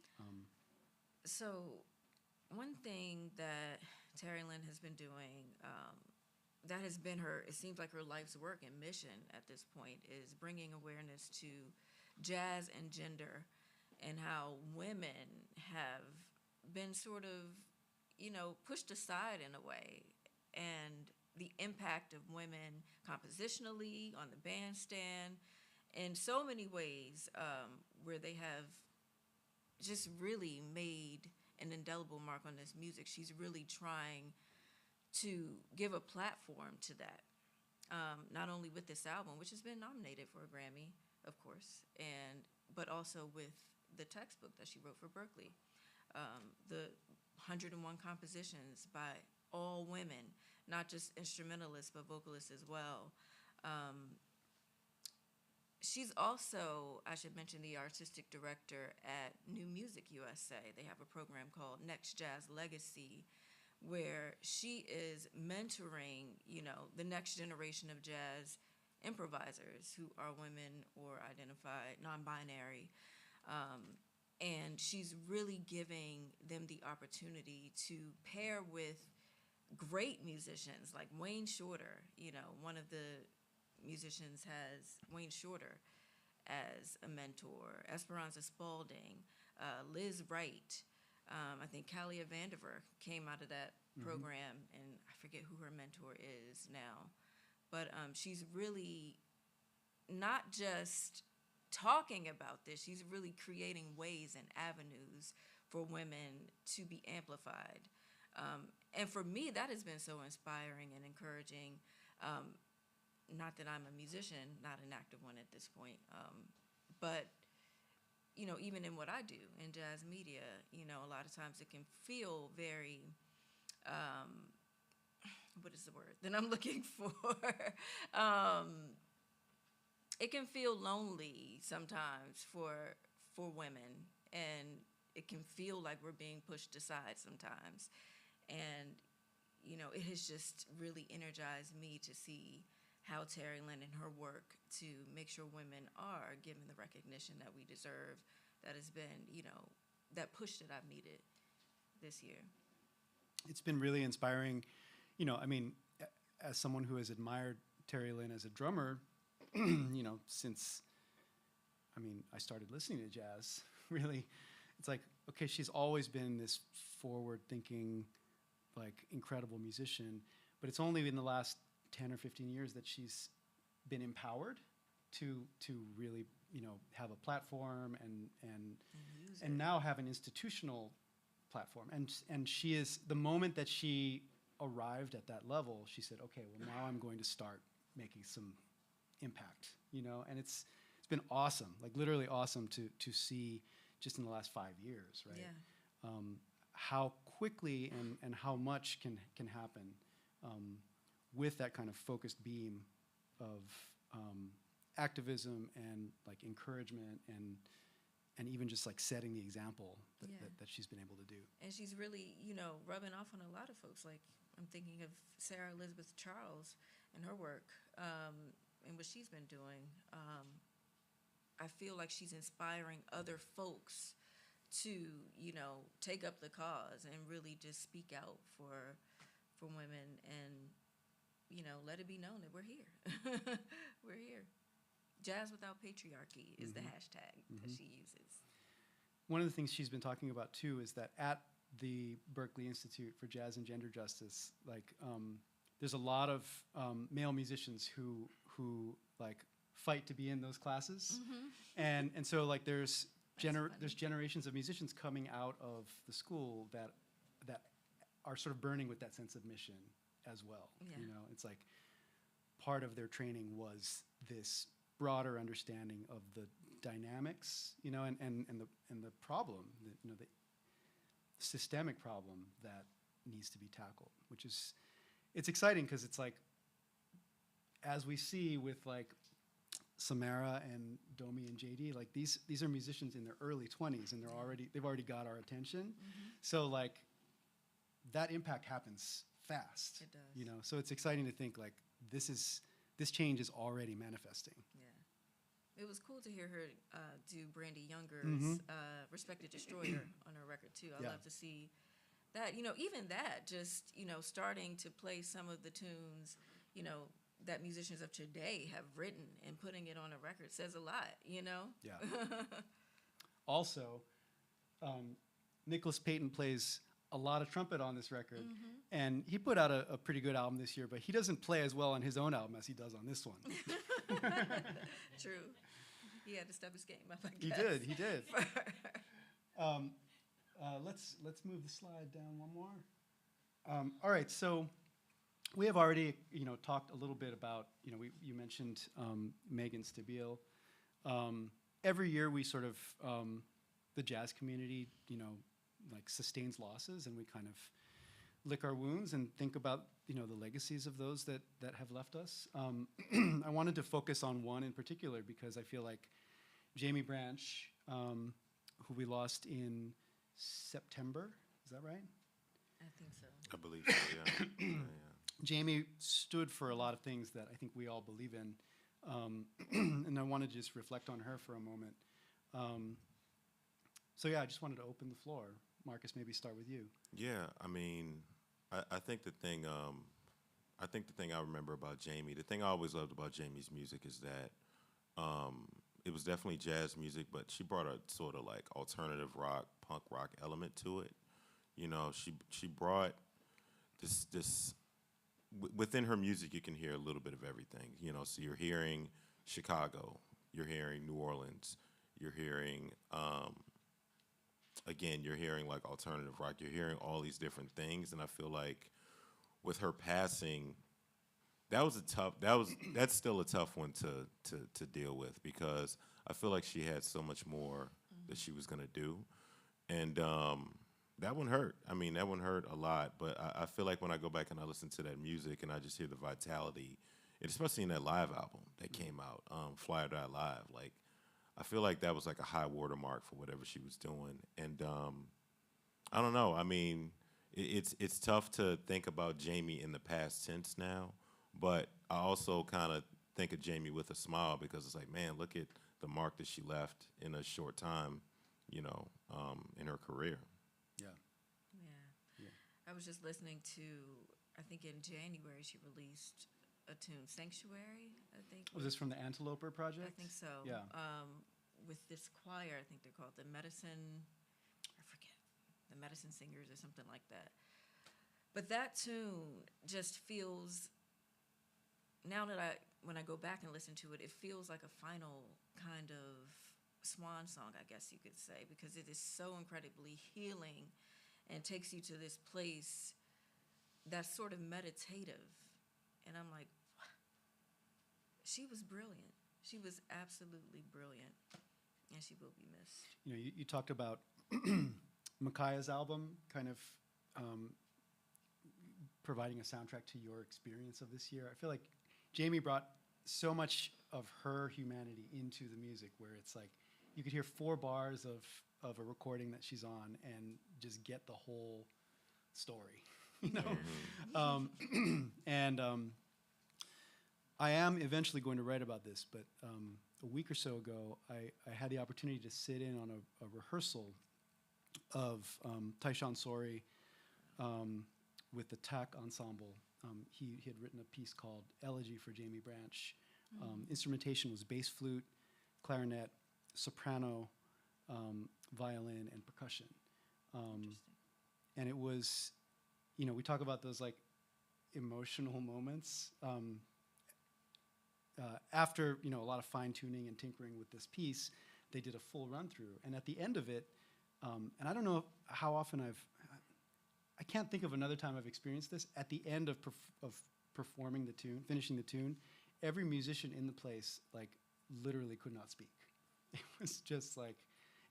So one thing that Terry Lynn has been doing, that has been it seems like her life's work and mission at this point, is bringing awareness to jazz and gender and how women have been sort of, pushed aside in a way, and the impact of women compositionally on the bandstand in so many ways, where they have just really made an indelible mark on this music. She's really trying to give a platform to that, not only with this album, which has been nominated for a Grammy, of course, but also with the textbook that she wrote for Berkeley, the 101 compositions by all women, not just instrumentalists, but vocalists as well. She's also, I should mention, the artistic director at New Music USA. They have a program called Next Jazz Legacy, where she is mentoring, the next generation of jazz improvisers who are women or identified non-binary. And she's really giving them the opportunity to pair with great musicians like Wayne Shorter. One of the musicians has Wayne Shorter as a mentor, Esperanza Spalding, Liz Wright. I think Kalia Vandiver came out of that program, and I forget who her mentor is now. But she's really not just talking about this, she's really creating ways and avenues for women to be amplified. And for me, that has been so inspiring and encouraging. Not that I'm a musician, not an active one at this point, but even in what I do in jazz media, a lot of times it can feel very, what is the word that I'm looking for? It can feel lonely sometimes for women, and it can feel like we're being pushed aside sometimes. And, it has just really energized me to see how Terry Lynn and her work to make sure women are given the recognition that we deserve, that has been, that push that I've needed this year. It's been really inspiring. As someone who has admired Terry Lynn as a drummer, since, I started listening to jazz, really, it's like, okay, she's always been this forward-thinking, incredible musician, but it's only in the last 10 or 15 years that she's been empowered to really, have a platform and now have an institutional platform. And she is, the moment that she arrived at that level, she said, okay, well, now I'm going to start making some impact, and it's been awesome, literally awesome to see just in the last 5 years, right? Yeah. How quickly and how much can happen with that kind of focused beam of activism and encouragement and even just setting the example that she's been able to do. And she's really, rubbing off on a lot of folks. I'm thinking of Sarah Elizabeth Charles and her work and what she's been doing. I feel like she's inspiring other folks to, take up the cause and really just speak out for women and, let it be known that we're here. We're here. Jazz Without Patriarchy is the hashtag that she uses. One of the things she's been talking about too is that at the Berkeley Institute for Jazz and Gender Justice, there's a lot of male musicians who fight to be in those classes, and so there's generations of musicians coming out of the school that are sort of burning with that sense of mission as well. Yeah. It's part of their training was this broader understanding of the dynamics, you know, and the problem, you know, the systemic problem that needs to be tackled, which is, it's exciting because it's like, as we see with like Samara and Domi and JD, like these are musicians in their early 20s and they've already got our attention. So like that impact happens fast. It does. You know, so it's exciting to think like this change is already manifesting. Yeah. It was cool to hear her do Brandy Younger's Respected Destroyer on her record too. I love to see that, you know, even that, just, you know, starting to play some of the tunes, you know, that musicians of today have written and putting it on a record says a lot, you know? Yeah. Also, Nicholas Payton plays a lot of trumpet on this record, and he put out a pretty good album this year, but he doesn't play as well on his own album as he does on this one. True. He had to step his game up, I guess. He did. Let's move the slide down one more. All right, so we have already, you know, talked a little bit about, you know, you mentioned Megan Stabile. Every year we sort of, the jazz community, you know, like sustains losses, and we kind of lick our wounds and think about, you know, the legacies of those that have left us. I wanted to focus on one in particular because I feel like Jamie Branch, who we lost in September, is that right? I think so. I believe so, yeah. Yeah. Jamie stood for a lot of things that I think we all believe in, and I wanted to just reflect on her for a moment. So yeah, I just wanted to open the floor. Marcus, maybe start with you. Yeah, I mean, I think the thing I remember about Jamie, the thing I always loved about Jamie's music is that it was definitely jazz music, but she brought a sort of like alternative rock, punk rock element to it. You know, she brought this within her music, you can hear a little bit of everything. You know, so you're hearing Chicago, you're hearing New Orleans, you're hearing again, you're hearing like alternative rock, you're hearing all these different things, and I feel like with her passing, that's still a tough one to deal with, because I feel like she had so much more that she was gonna do, and that one hurt. I mean, that one hurt a lot, but I feel like when I go back and I listen to that music and I just hear the vitality, and especially in that live album that came out, Fly or Die Live, like, I feel like that was like a high watermark for whatever she was doing. And I don't know. I mean, it's tough to think about Jamie in the past tense now, but I also kind of think of Jamie with a smile, because it's like, man, look at the mark that she left in a short time, you know, in her career. Yeah. I was just listening to, I think in January she released a tune, Sanctuary, I think. Was this from the Anteloper Project? I think so. Yeah. With this choir, I think they're called the Medicine Singers or something like that. But that tune just feels, now that when I go back and listen to it, it feels like a final kind of swan song, I guess you could say, because it is so incredibly healing and takes you to this place that's sort of meditative. And I'm like, she was brilliant. She was absolutely brilliant, and she will be missed. You know, you talked about Micaiah's album kind of providing a soundtrack to your experience of this year. I feel like Jamie brought so much of her humanity into the music, where it's like you could hear 4 bars of a recording that she's on and just get the whole story, you know? And I am eventually going to write about this, but a week or so ago, I had the opportunity to sit in on a rehearsal of Taishan Sori with the TAC Ensemble. He had written a piece called Elegy for Jamie Branch. Instrumentation was bass flute, clarinet, soprano, violin, and percussion. And it was, you know, we talk about those like emotional moments. After, you know, a lot of fine tuning and tinkering with this piece, they did a full run through. And at the end of it, and I don't know how often I can't think of another time I've experienced this. At the end of performing the tune, finishing the tune, every musician in the place like literally could not speak. It was just like,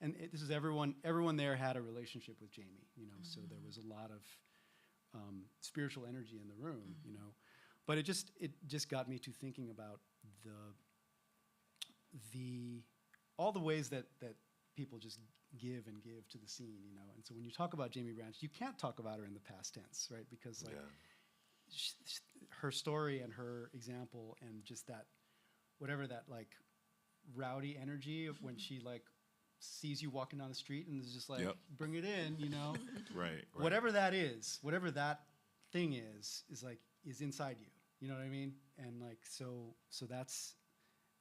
and this is everyone there had a relationship with Jamie, you know, so there was a lot of spiritual energy in the room, you know. But it just got me to thinking about all the ways that people just give to the scene, you know. And so when you talk about Jamie Branch, you can't talk about her in the past tense, right? Because like her story and her example and just that, whatever that like rowdy energy of when she like sees you walking down the street and is just like, bring it in, you know. Right. Whatever that is, whatever that thing is like, is inside you. You know what I mean? And like, so that's,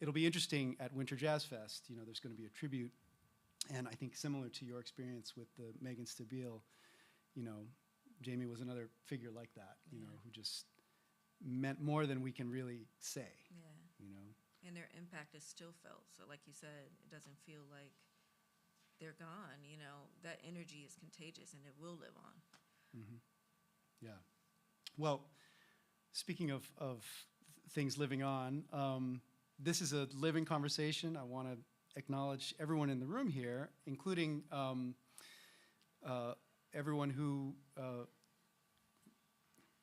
it'll be interesting at Winter Jazz Fest. You know, there's going to be a tribute, and I think similar to your experience with the Megan Stabile, you know, Jamie was another figure like that, you know, who just meant more than we can really say. You know, and their impact is still felt. So, like you said, it doesn't feel like they're gone. You know, that energy is contagious, and it will live on. Yeah. Well, speaking of things living on, this is a living conversation. I want to acknowledge everyone in the room here, including everyone who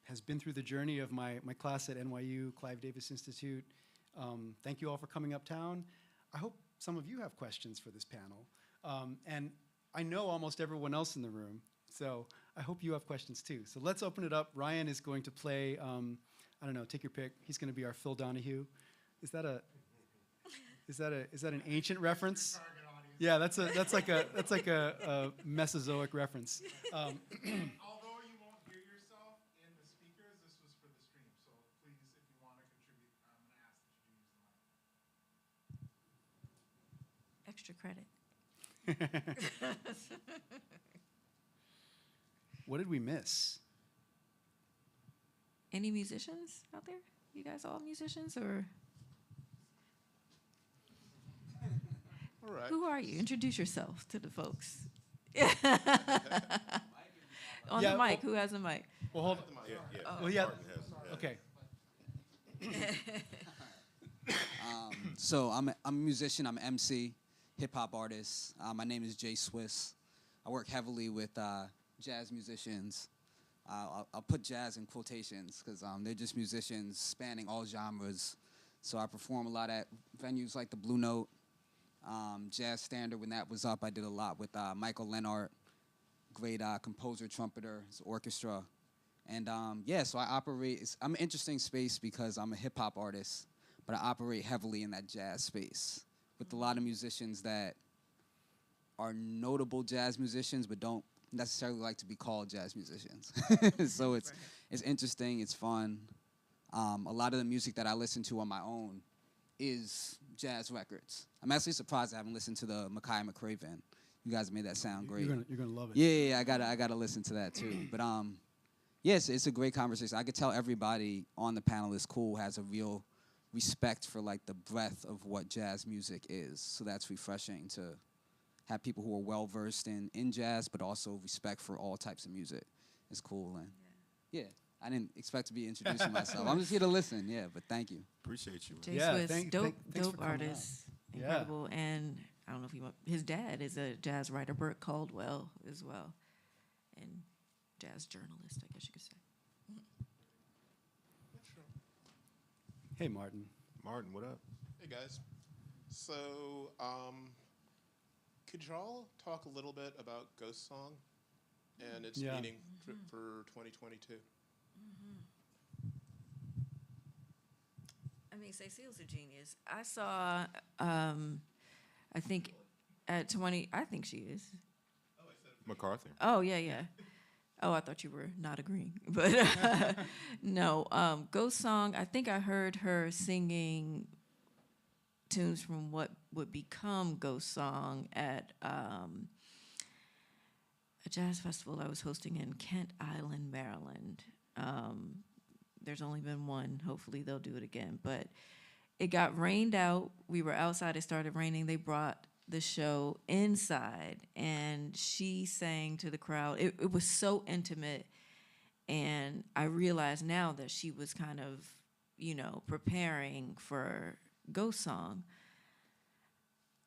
has been through the journey of my class at NYU, Clive Davis Institute. Thank you all for coming uptown. I hope some of you have questions for this panel. And I know almost everyone else in the room, so I hope you have questions too. So let's open it up. Ryan is going to play, I don't know, take your pick. He's going to be our Phil Donahue. Is that an ancient reference? Yeah, that's like a Mesozoic reference. Although you won't hear yourself in the speakers, this was for the stream. So please, if you want to contribute, I'm going to ask that you use the mic. Extra credit. What did we miss? Any musicians out there? You guys all musicians, or? All right. Who are you? Introduce yourself to the folks. On Yeah, the mic. well- Who has a mic? Well, hold on. Well, yeah. Okay. So I'm a musician. I'm an MC, hip hop artist. My name is Jay Swiss. I work heavily with jazz musicians. I'll put jazz in quotations because they're just musicians spanning all genres. So I perform a lot at venues like the Blue Note, Jazz Standard. When that was up, I did a lot with Michael Leonard, great composer, trumpeter, his orchestra. And so I operate, I'm an interesting space because I'm a hip hop artist, but I operate heavily in that jazz space with a lot of musicians that are notable jazz musicians but don't necessarily like to be called jazz musicians. So it's interesting, it's fun. A lot of the music that I listen to on my own is jazz records. I'm actually surprised I haven't listened to the Mackay McCraven. You guys made that sound great. You're gonna love it. Yeah, I gotta listen to that too. But yes, it's a great conversation. I could tell everybody on the panel is cool, has a real respect for like the breadth of what jazz music is. So that's refreshing to have people who are well versed in jazz, but also respect for all types of music. It's cool, and yeah, I didn't expect to be introducing myself. I'm just here to listen. Yeah, but thank you. Appreciate you. Man. Jay Yeah, Swiss, thanks dope for coming artist, out. Yeah. incredible, and I don't know if you want. His dad is a jazz writer, Burt Caldwell, as well, and jazz journalist, I guess you could say. Hey, Martin. Martin, what up? Hey guys. So, could y'all talk a little bit about Ghost Song and its meaning for 2022? I mean, Cecile's a genius. I saw, I think at 20, I think she is. MacArthur. Oh, yeah. Oh, I thought you were not agreeing. But no, Ghost Song, I think I heard her singing tunes from what would become Ghost Song at a jazz festival I was hosting in Kent Island, Maryland. There's only been one. Hopefully they'll do it again. But it got rained out. We were outside. It started raining. They brought the show inside, and she sang to the crowd. It was so intimate, and I realize now that she was kind of, preparing for Ghost Song.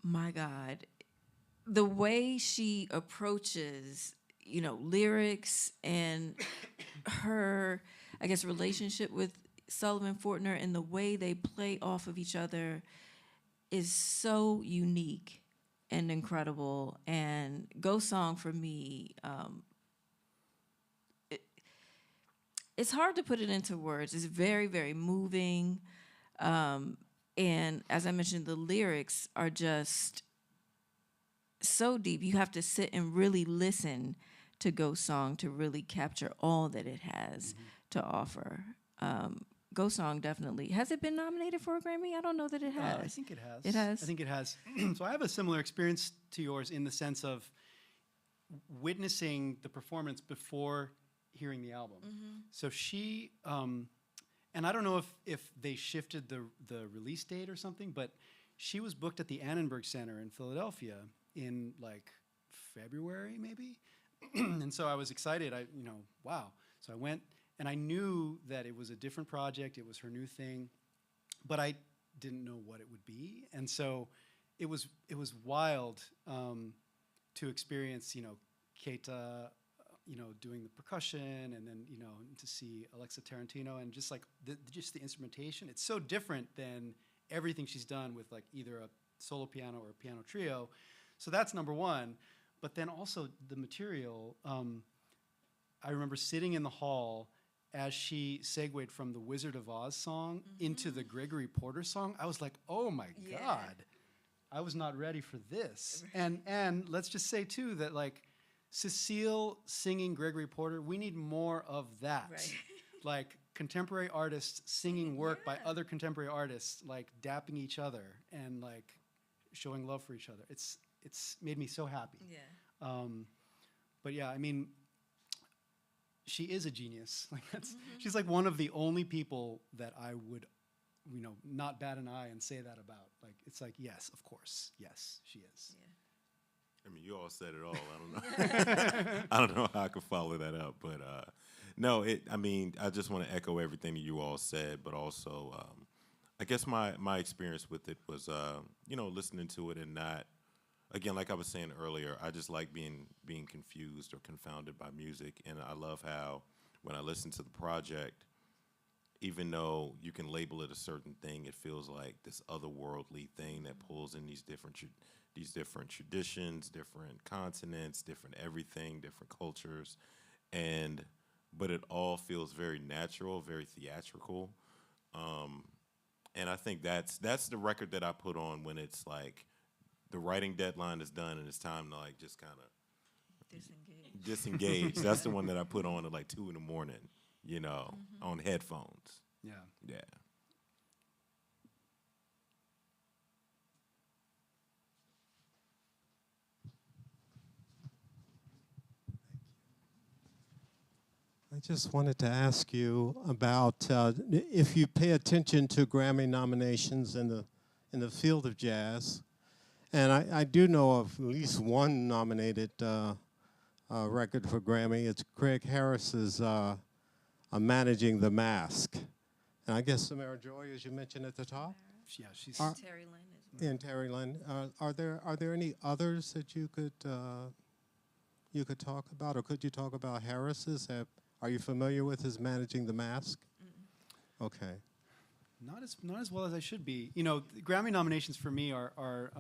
my God, the way she approaches, lyrics and her, I guess, relationship with Sullivan Fortner and the way they play off of each other is so unique and incredible. And Ghost Song for me, it's hard to put it into words. It's very, very moving. And as I mentioned, the lyrics are just so deep. You have to sit and really listen to Ghost Song to really capture all that it has to offer. Ghost Song definitely. Has it been nominated for a Grammy? I don't know that it has. I think it has. It has? I think it has. So I have a similar experience to yours in the sense of witnessing the performance before hearing the album. So she, and I don't know if they shifted the release date or something, but she was booked at the Annenberg Center in Philadelphia in like February maybe. And so I was excited. Wow. So I went, and I knew that it was a different project. It was her new thing, but I didn't know what it would be. And so it was wild to experience, Keita, doing the percussion, and then, to see Alexa Tarantino, and just like just the instrumentation. It's so different than everything she's done with like either a solo piano or a piano trio. So that's number one. But then also the material, I remember sitting in the hall as she segued from the Wizard of Oz song into the Gregory Porter song. I was like, oh my God, I was not ready for this. And let's just say too that like Cecile singing Gregory Porter, we need more of that. Right. Like contemporary artists singing work by other contemporary artists, like dapping each other and like showing love for each other. It's made me so happy. Yeah. But yeah, I mean, she is a genius. Like she's like one of the only people that I would, not bat an eye and say that about. Like it's like, yes, of course, yes, she is. Yeah. I mean, you all said it all. I don't know. I don't know how I could follow that up, but no. I just want to echo everything that you all said, but also, I guess my experience with it was, listening to it and not. Again, like I was saying earlier, I just like being confused or confounded by music, and I love how when I listen to the project, even though you can label it a certain thing, it feels like this otherworldly thing that pulls in these different traditions, different continents, different everything, different cultures, but it all feels very natural, very theatrical, and I think that's the record that I put on when it's like. The writing deadline is done and it's time to like just kind of disengage. That's the one that I put on at like 2 a.m, on headphones. Yeah. Yeah. I just wanted to ask you about if you pay attention to Grammy nominations in the field of jazz. And I do know of at least one nominated record for Grammy. It's Craig Harris's Managing the Mask. And I guess Samara Joy, as you mentioned at the top? Yeah, she's... Terry Lynn as well. And Terry Lynn. Are there any others that you could talk about? Or could you talk about Harris's? Are you familiar with his Managing the Mask? Okay. Not as well as I should be. Grammy nominations for me are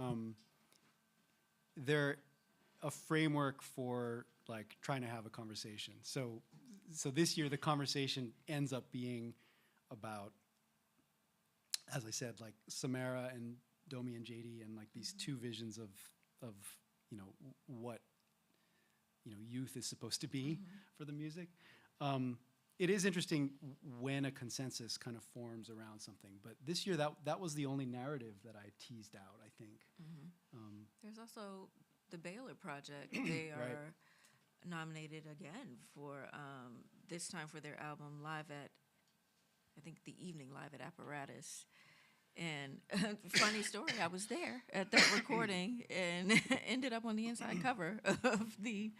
they're a framework for like trying to have a conversation. So this year the conversation ends up being about, as I said, like Samara and Domi and JD, and like these two visions of what youth is supposed to be for the music. It is interesting when a consensus kind of forms around something, but this year that was the only narrative that I teased out, I think. There's also the Baylor Project. They are nominated again for this time for their album Live at, I think the evening Live at Apparatus. And funny story, I was there at that recording and ended up on the inside cover of the,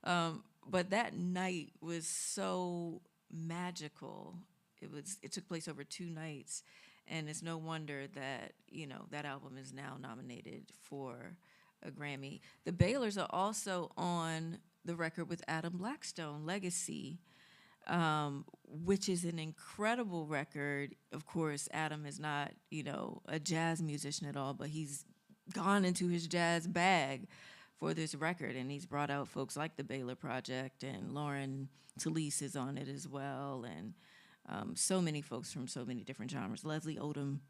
but that night was so magical. It took place over 2 nights, And it's no wonder that, that album is now nominated for a Grammy. The Baylors are also on the record with Adam Blackstone, Legacy, which is an incredible record. Of course, Adam is not, a jazz musician at all, but he's gone into his jazz bag for this record, and he's brought out folks like the Baylor Project, and Lauren Talese is on it as well, and so many folks from so many different genres. Leslie Odom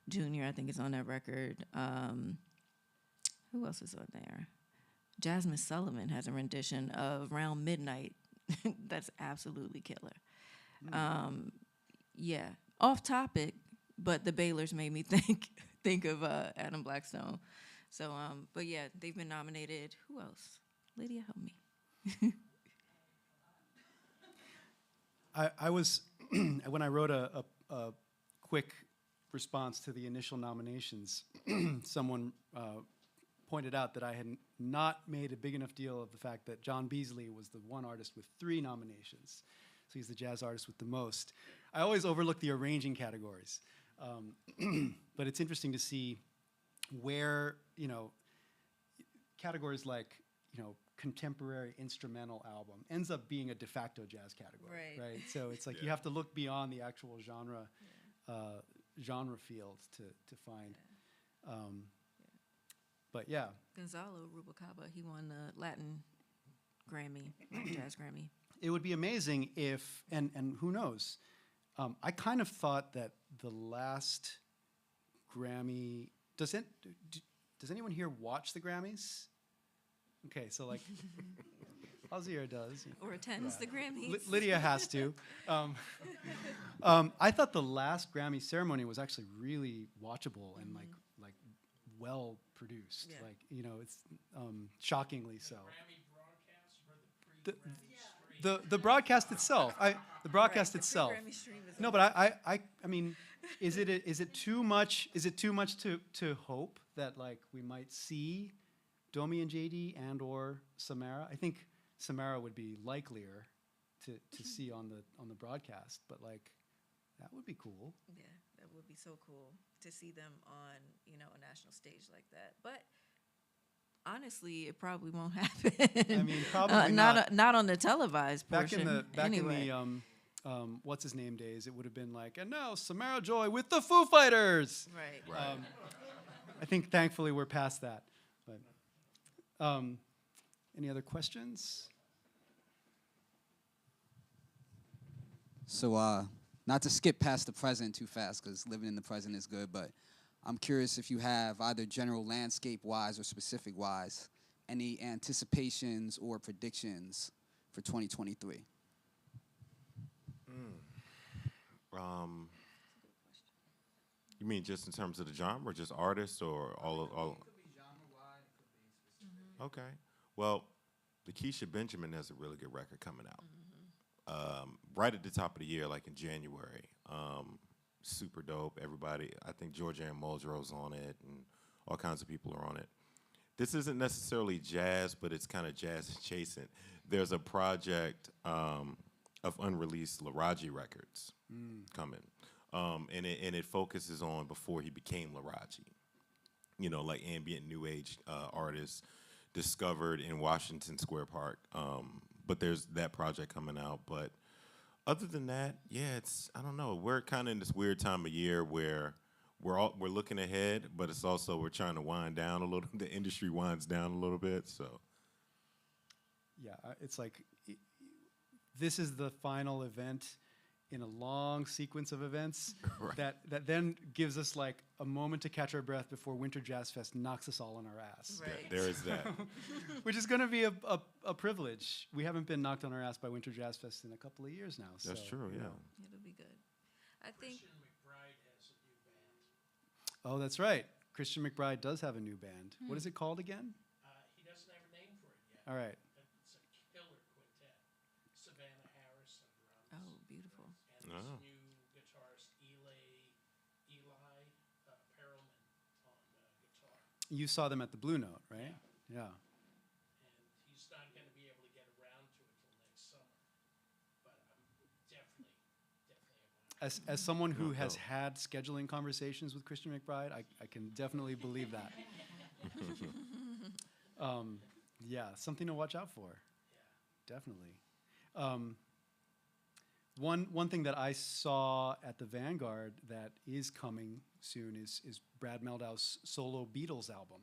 Jr., I think, is on that record. Who else is on there? Jasmine Sullivan has a rendition of Round Midnight that's absolutely killer. Yeah, off topic, but the Baylors made me think of Adam Blackstone. So, but yeah, they've been nominated. Who else? Lydia, help me. I was when I wrote a quick response to the initial nominations, someone pointed out that I had not made a big enough deal of the fact that John Beasley was the one artist with 3 nominations. So he's the jazz artist with the most. I always overlook the arranging categories. But it's interesting to see where, categories like, contemporary instrumental album ends up being a de facto jazz category, right? So it's like you have to look beyond the actual genre field to find. But yeah. Gonzalo Rubalcaba, he won the Latin Grammy, Latin Jazz Grammy. It would be amazing if, and who knows, I kind of thought that the last Grammy, does anyone here watch the Grammys? Okay, so like, Alzir does. Or attends the Grammys. Lydia has to. I thought the last Grammy ceremony was actually really watchable and like well produced. Yeah. Like, it's shockingly so. The broadcast itself. The broadcast itself. No, but I mean, is it too much? Is it too much to hope that like we might see Domi and JD and or Samara? I think Samara would be likelier to see on the broadcast, but like that would be cool. Yeah, that would be so cool to see them on a national stage like that. But honestly, it probably won't happen. I mean, probably not on the televised portion. Back anyway. in the what's his name days, it would have been like, and now Samara Joy with the Foo Fighters. Right. I think thankfully we're past that. But any other questions? So, not to skip past the present too fast, because living in the present is good, but I'm curious if you have either general landscape-wise or specific-wise any anticipations or predictions for 2023. You mean just in terms of the genre, or just artists, or all? It could be genre-wide, it could be specific. Okay. Well, Lakeisha Benjamin has a really good record coming out. Right at the top of the year, like in January. Super dope. Everybody, I think Georgia Ann Muldrow's on it, and all kinds of people are on it. This isn't necessarily jazz, but it's kind of jazz adjacent. There's a project of unreleased Laraji records coming, and it focuses on before he became Laraji. Like ambient new age artists discovered in Washington Square Park. But there's that project coming out. But other than that, yeah, I don't know. We're kind of in this weird time of year where we're looking ahead, but it's also we're trying to wind down a little. The industry winds down a little bit, so. Yeah, it's like this is the final event in a long sequence of events Right. that then gives us like a moment to catch our breath before Winter Jazz Fest knocks us all on our ass. Right. There is that. Which is going to be a privilege. We haven't been knocked on our ass by Winter Jazz Fest in a couple of years now. That's so, true, you yeah. know. It'll be good. I think Christian McBride has a new band. Oh, that's right. Christian McBride does have a new band. What is it called again? He doesn't have a name for it yet. All right. But it's a killer quintet. Savannah Harris on drums. Oh, beautiful. And Oh. this new guitarist, Eli Perelman on guitar. You saw them at the Blue Note, right? Yeah. And he's not going to be able to get around to it till next summer. But I'm definitely as someone who has no. had scheduling conversations with Christian McBride, I can definitely believe that. Yeah, something to watch out for. Definitely. One thing that I saw at the Vanguard that is coming soon is Brad Meldau's solo Beatles album,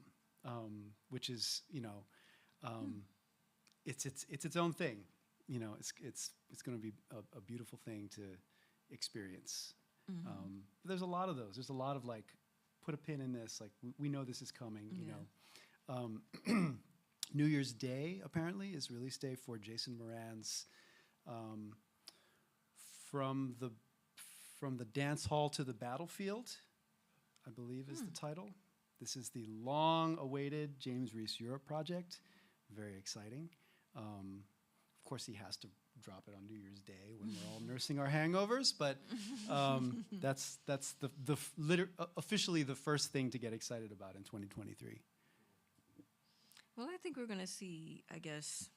which is, you know, it's its own thing. You know, it's going to be a beautiful thing to experience. There's a lot of those. There's a lot of like, put a pin in this. Like we know this is coming. You know, New Year's Day apparently is release day for Jason Moran's From the Dance Hall to the Battlefield, I believe is the title. This is the long-awaited James Reese Europe project. Very exciting. Of course, he has to drop it on New Year's Day when we're all nursing our hangovers, but that's officially the first thing to get excited about in 2023. Well, I think we're going to see, I guess,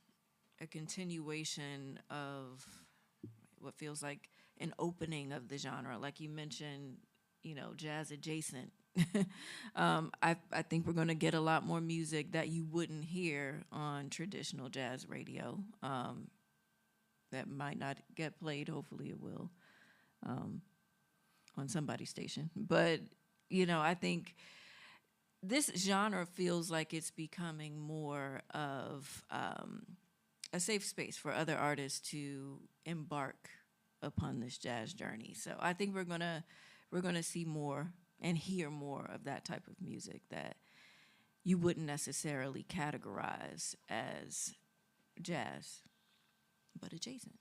a continuation of what feels like an opening of the genre. Like you mentioned, you know, jazz adjacent. I think we're going to get a lot more music that you wouldn't hear on traditional jazz radio. That might not get played. Hopefully it will on somebody's station. But, you know, I think this genre feels like it's becoming more of a safe space for other artists to embark upon this jazz journey. So I think we're gonna see more and hear more of that type of music that you wouldn't necessarily categorize as jazz, but adjacent.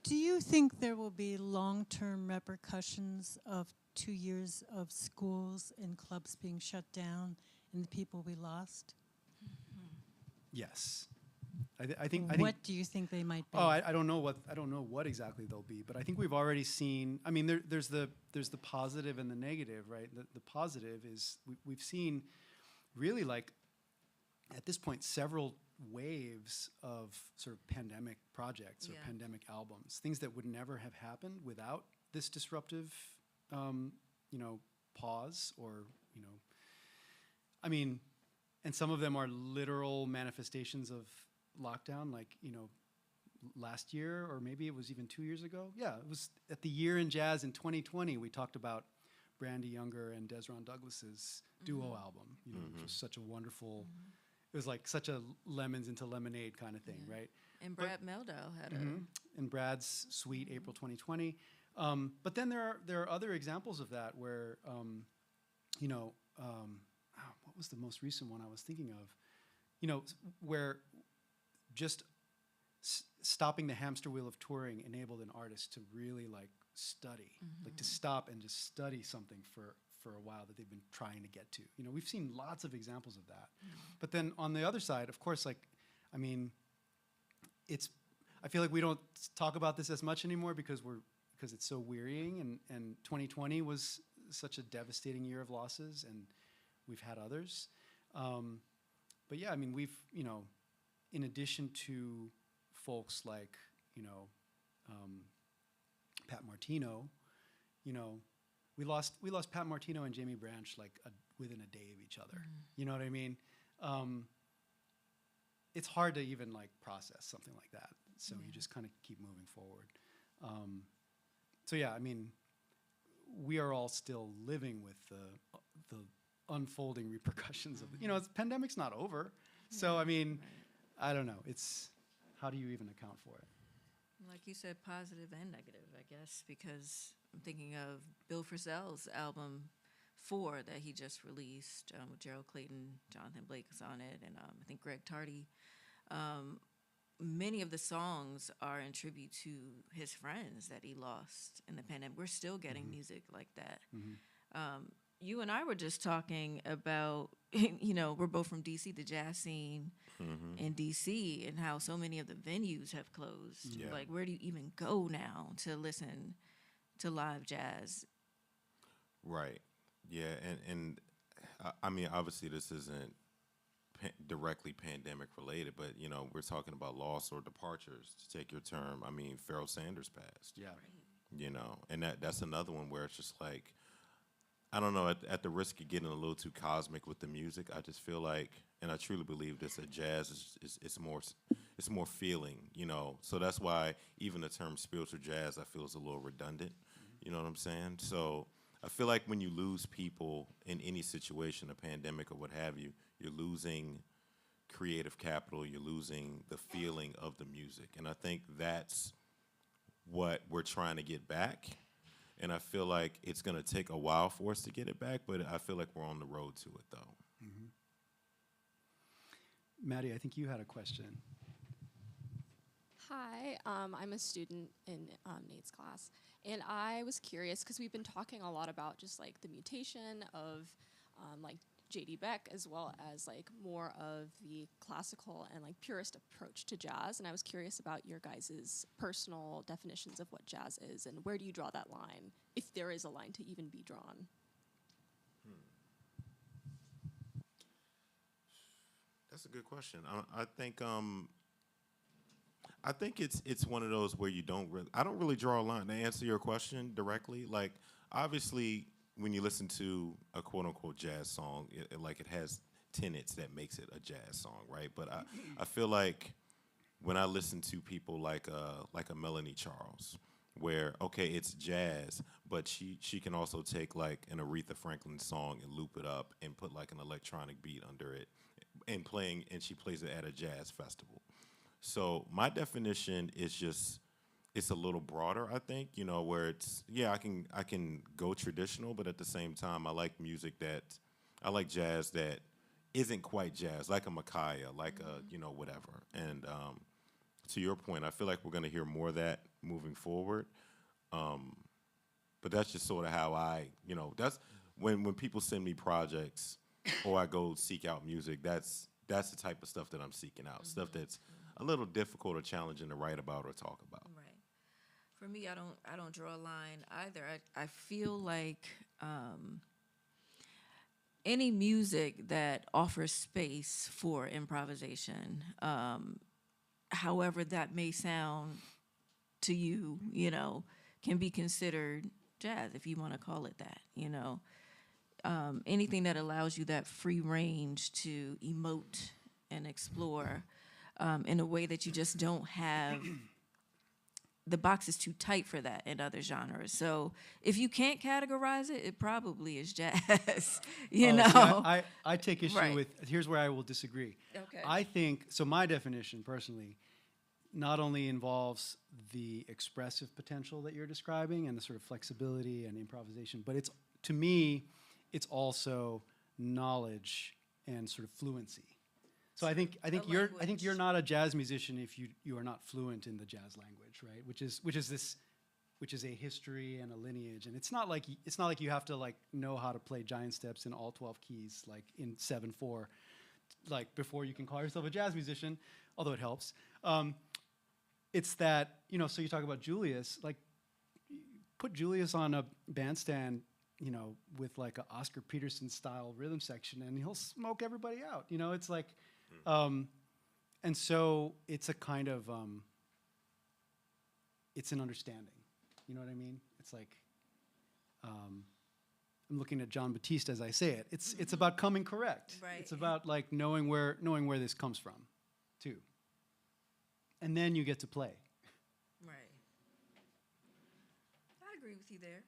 Do you think there will be long-term repercussions of 2 years of schools and clubs being shut down and the people we lost? Yes. I think. What do you think they might be? Oh, I don't know what exactly they'll be, but I think we've already seen. I mean, there's the positive and the negative, right? The positive is we've seen really, like, at this point, several waves of sort of pandemic projects or pandemic albums, things that would never have happened without this disruptive, you know, pause or, you know, I mean, and some of them are literal manifestations of lockdown, like, you know, last year, or maybe it was even 2 years ago. Yeah, it was at the Year in Jazz in 2020. We talked about Brandy Younger and Desron Douglas's duo album, you know, which was such a wonderful, it was like such a lemons into lemonade kind of thing, right? And Brad Meldau had and Brad's Suite, April 2020. But then there are other examples of that where, you know, what was the most recent one I was thinking of? You know, where just stopping the hamster wheel of touring enabled an artist to really like study, like to stop and just study something for a while that they've been trying to get to. You know, we've seen lots of examples of that. But then on the other side, of course, like, I mean, I feel like we don't talk about this as much anymore because it's so wearying, and 2020 was such a devastating year of losses, and we've had others. But yeah, I mean, we've, you know, in addition to folks like, you know, Pat Martino, you know, we lost Pat Martino and Jamie Branch like within a day of each other. You know what I mean? It's hard to even like process something like that. So you just kind of keep moving forward. So yeah, I mean, we are all still living with the unfolding repercussions of, you know, the pandemic's not over. So I mean, I don't know. It's, how do you even account for it? Like you said, positive and negative, I guess, because I'm thinking of Bill Frisell's album 4 that he just released with Gerald Clayton, Jonathan Blake is on it, and I think Greg Tardy. Many of the songs are in tribute to his friends that he lost in the pandemic. We're still getting music like that. You and I were just talking about, you know, we're both from DC, the jazz scene in DC, and how so many of the venues have closed. Yeah. Like, where do you even go now to listen to live jazz? Right. Yeah, and I mean, obviously this isn't directly pandemic related, but you know, we're talking about loss or departures. To take your term, I mean, Pharoah Sanders passed. Yeah. You know, and that's another one where it's just like, I don't know, at the risk of getting a little too cosmic with the music, I just feel like, and I truly believe this, that jazz is it's more feeling, you know. So that's why even the term spiritual jazz I feel is a little redundant. You know what I'm saying? So I feel like when you lose people in any situation, a pandemic or what have you, you're losing creative capital, you're losing the feeling of the music. And I think that's what we're trying to get back. And I feel like it's going to take a while for us to get it back, but I feel like we're on the road to it, though. Maddie, I think you had a question. Hi, I'm a student in Nate's class, and I was curious because we've been talking a lot about just like the mutation of like J.D. Beck, as well as like more of the classical and like purist approach to jazz. And I was curious about your guys' personal definitions of what jazz is, and where do you draw that line, if there is a line to even be drawn? That's a good question. I think it's one of those where I don't really draw a line to answer your question directly. Like, obviously, when you listen to a quote-unquote jazz song, it has tenets that makes it a jazz song, right? But I feel like when I listen to people like a Melanie Charles, where, okay, it's jazz, but she can also take like an Aretha Franklin song and loop it up and put like an electronic beat under it and she plays it at a jazz festival. So my definition is just, it's a little broader, I think, you know, where it's, yeah, I can go traditional, but at the same time, I like jazz that isn't quite jazz, like a Micaiah, like a, you know, whatever. And to your point, I feel like we're going to hear more of that moving forward. But that's just sort of how you know, that's when people send me projects or I go seek out music, that's the type of stuff that I'm seeking out, stuff that's a little difficult or challenging to write about or talk about. Right. For me, I don't draw a line either. I feel like any music that offers space for improvisation, however that may sound to you, you know, can be considered jazz, if you want to call it that, you know. Anything that allows you that free range to emote and explore in a way that you just don't have, the box is too tight for that in other genres. So if you can't categorize it, it probably is jazz, you know? See, I take issue Right. with, here's where I will disagree. Okay. I think, so my definition personally not only involves the expressive potential that you're describing and the sort of flexibility and improvisation, but it's, to me, it's also knowledge and sort of fluency. So I think you're not a jazz musician if you are not fluent in the jazz language, right? Which is a history and a lineage, and it's not like you have to like know how to play giant steps in all 12 keys like in 7/4, like before you can call yourself a jazz musician, although it helps. It's that, you know, so you talk about Julius, like put Julius on a bandstand, you know, with like a Oscar Peterson style rhythm section, and he'll smoke everybody out. You know, it's like, and so it's a kind of, it's an understanding. You know what I mean? It's like, I'm looking at John Batiste as I say it. It's about coming correct. Right. It's about like knowing where this comes from, too. And then you get to play. Right. I agree with you there.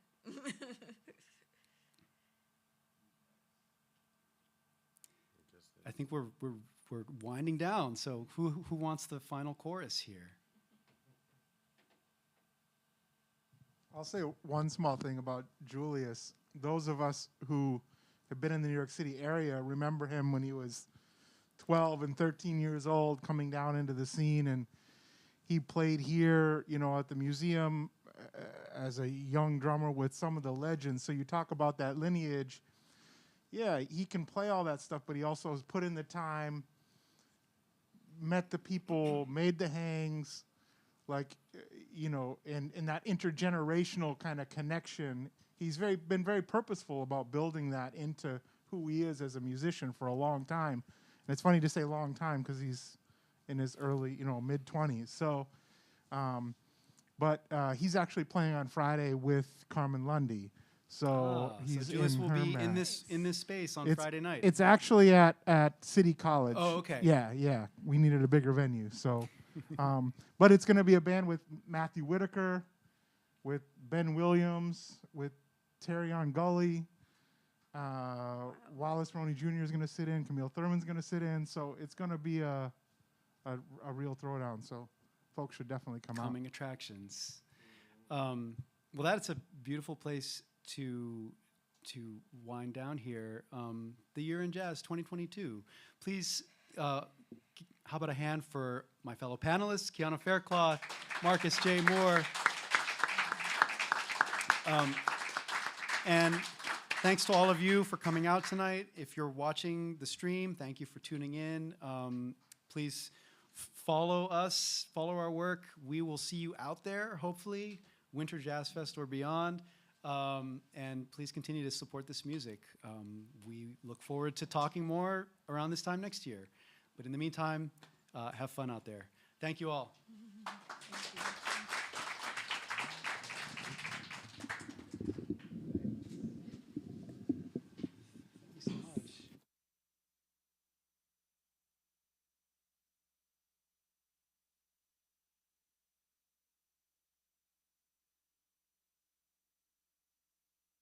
I think we're winding down. So who wants the final chorus here? I'll say one small thing about Julius. Those of us who have been in the New York City area remember him when he was 12 and 13 years old, coming down into the scene, and he played here, you know, at the museum as a young drummer with some of the legends. So you talk about that lineage. Yeah, he can play all that stuff, but he also has put in the time, met the people, made the hangs, like, you know, and that intergenerational kind of connection. He's been very purposeful about building that into who he is as a musician for a long time. And it's funny to say long time because he's in his early, mid-20s. So, but he's actually playing on Friday with Carmen Lundy. So he's so Julius in will her be match. in this space on Friday night. It's actually at City College. Oh, okay. Yeah. We needed a bigger venue. So, but it's going to be a band with Matthew Whitaker, with Ben Williams, with Terrion Gully. Wallace Roney Jr. is going to sit in. Camille Thurman's going to sit in. So it's going to be a real throwdown. So folks should definitely come out. Coming attractions. Well, that's a beautiful place to wind down here. The Year in Jazz 2022. Please, how about a hand for my fellow panelists, Keanna Faircloth, Marcus J. Moore. And thanks to all of you for coming out tonight. If you're watching the stream, thank you for tuning in. Please follow us, follow our work. We will see you out there, hopefully, Winter Jazz Fest or beyond. And please continue to support this music. We look forward to talking more around this time next year. But in the meantime, have fun out there. Thank you all.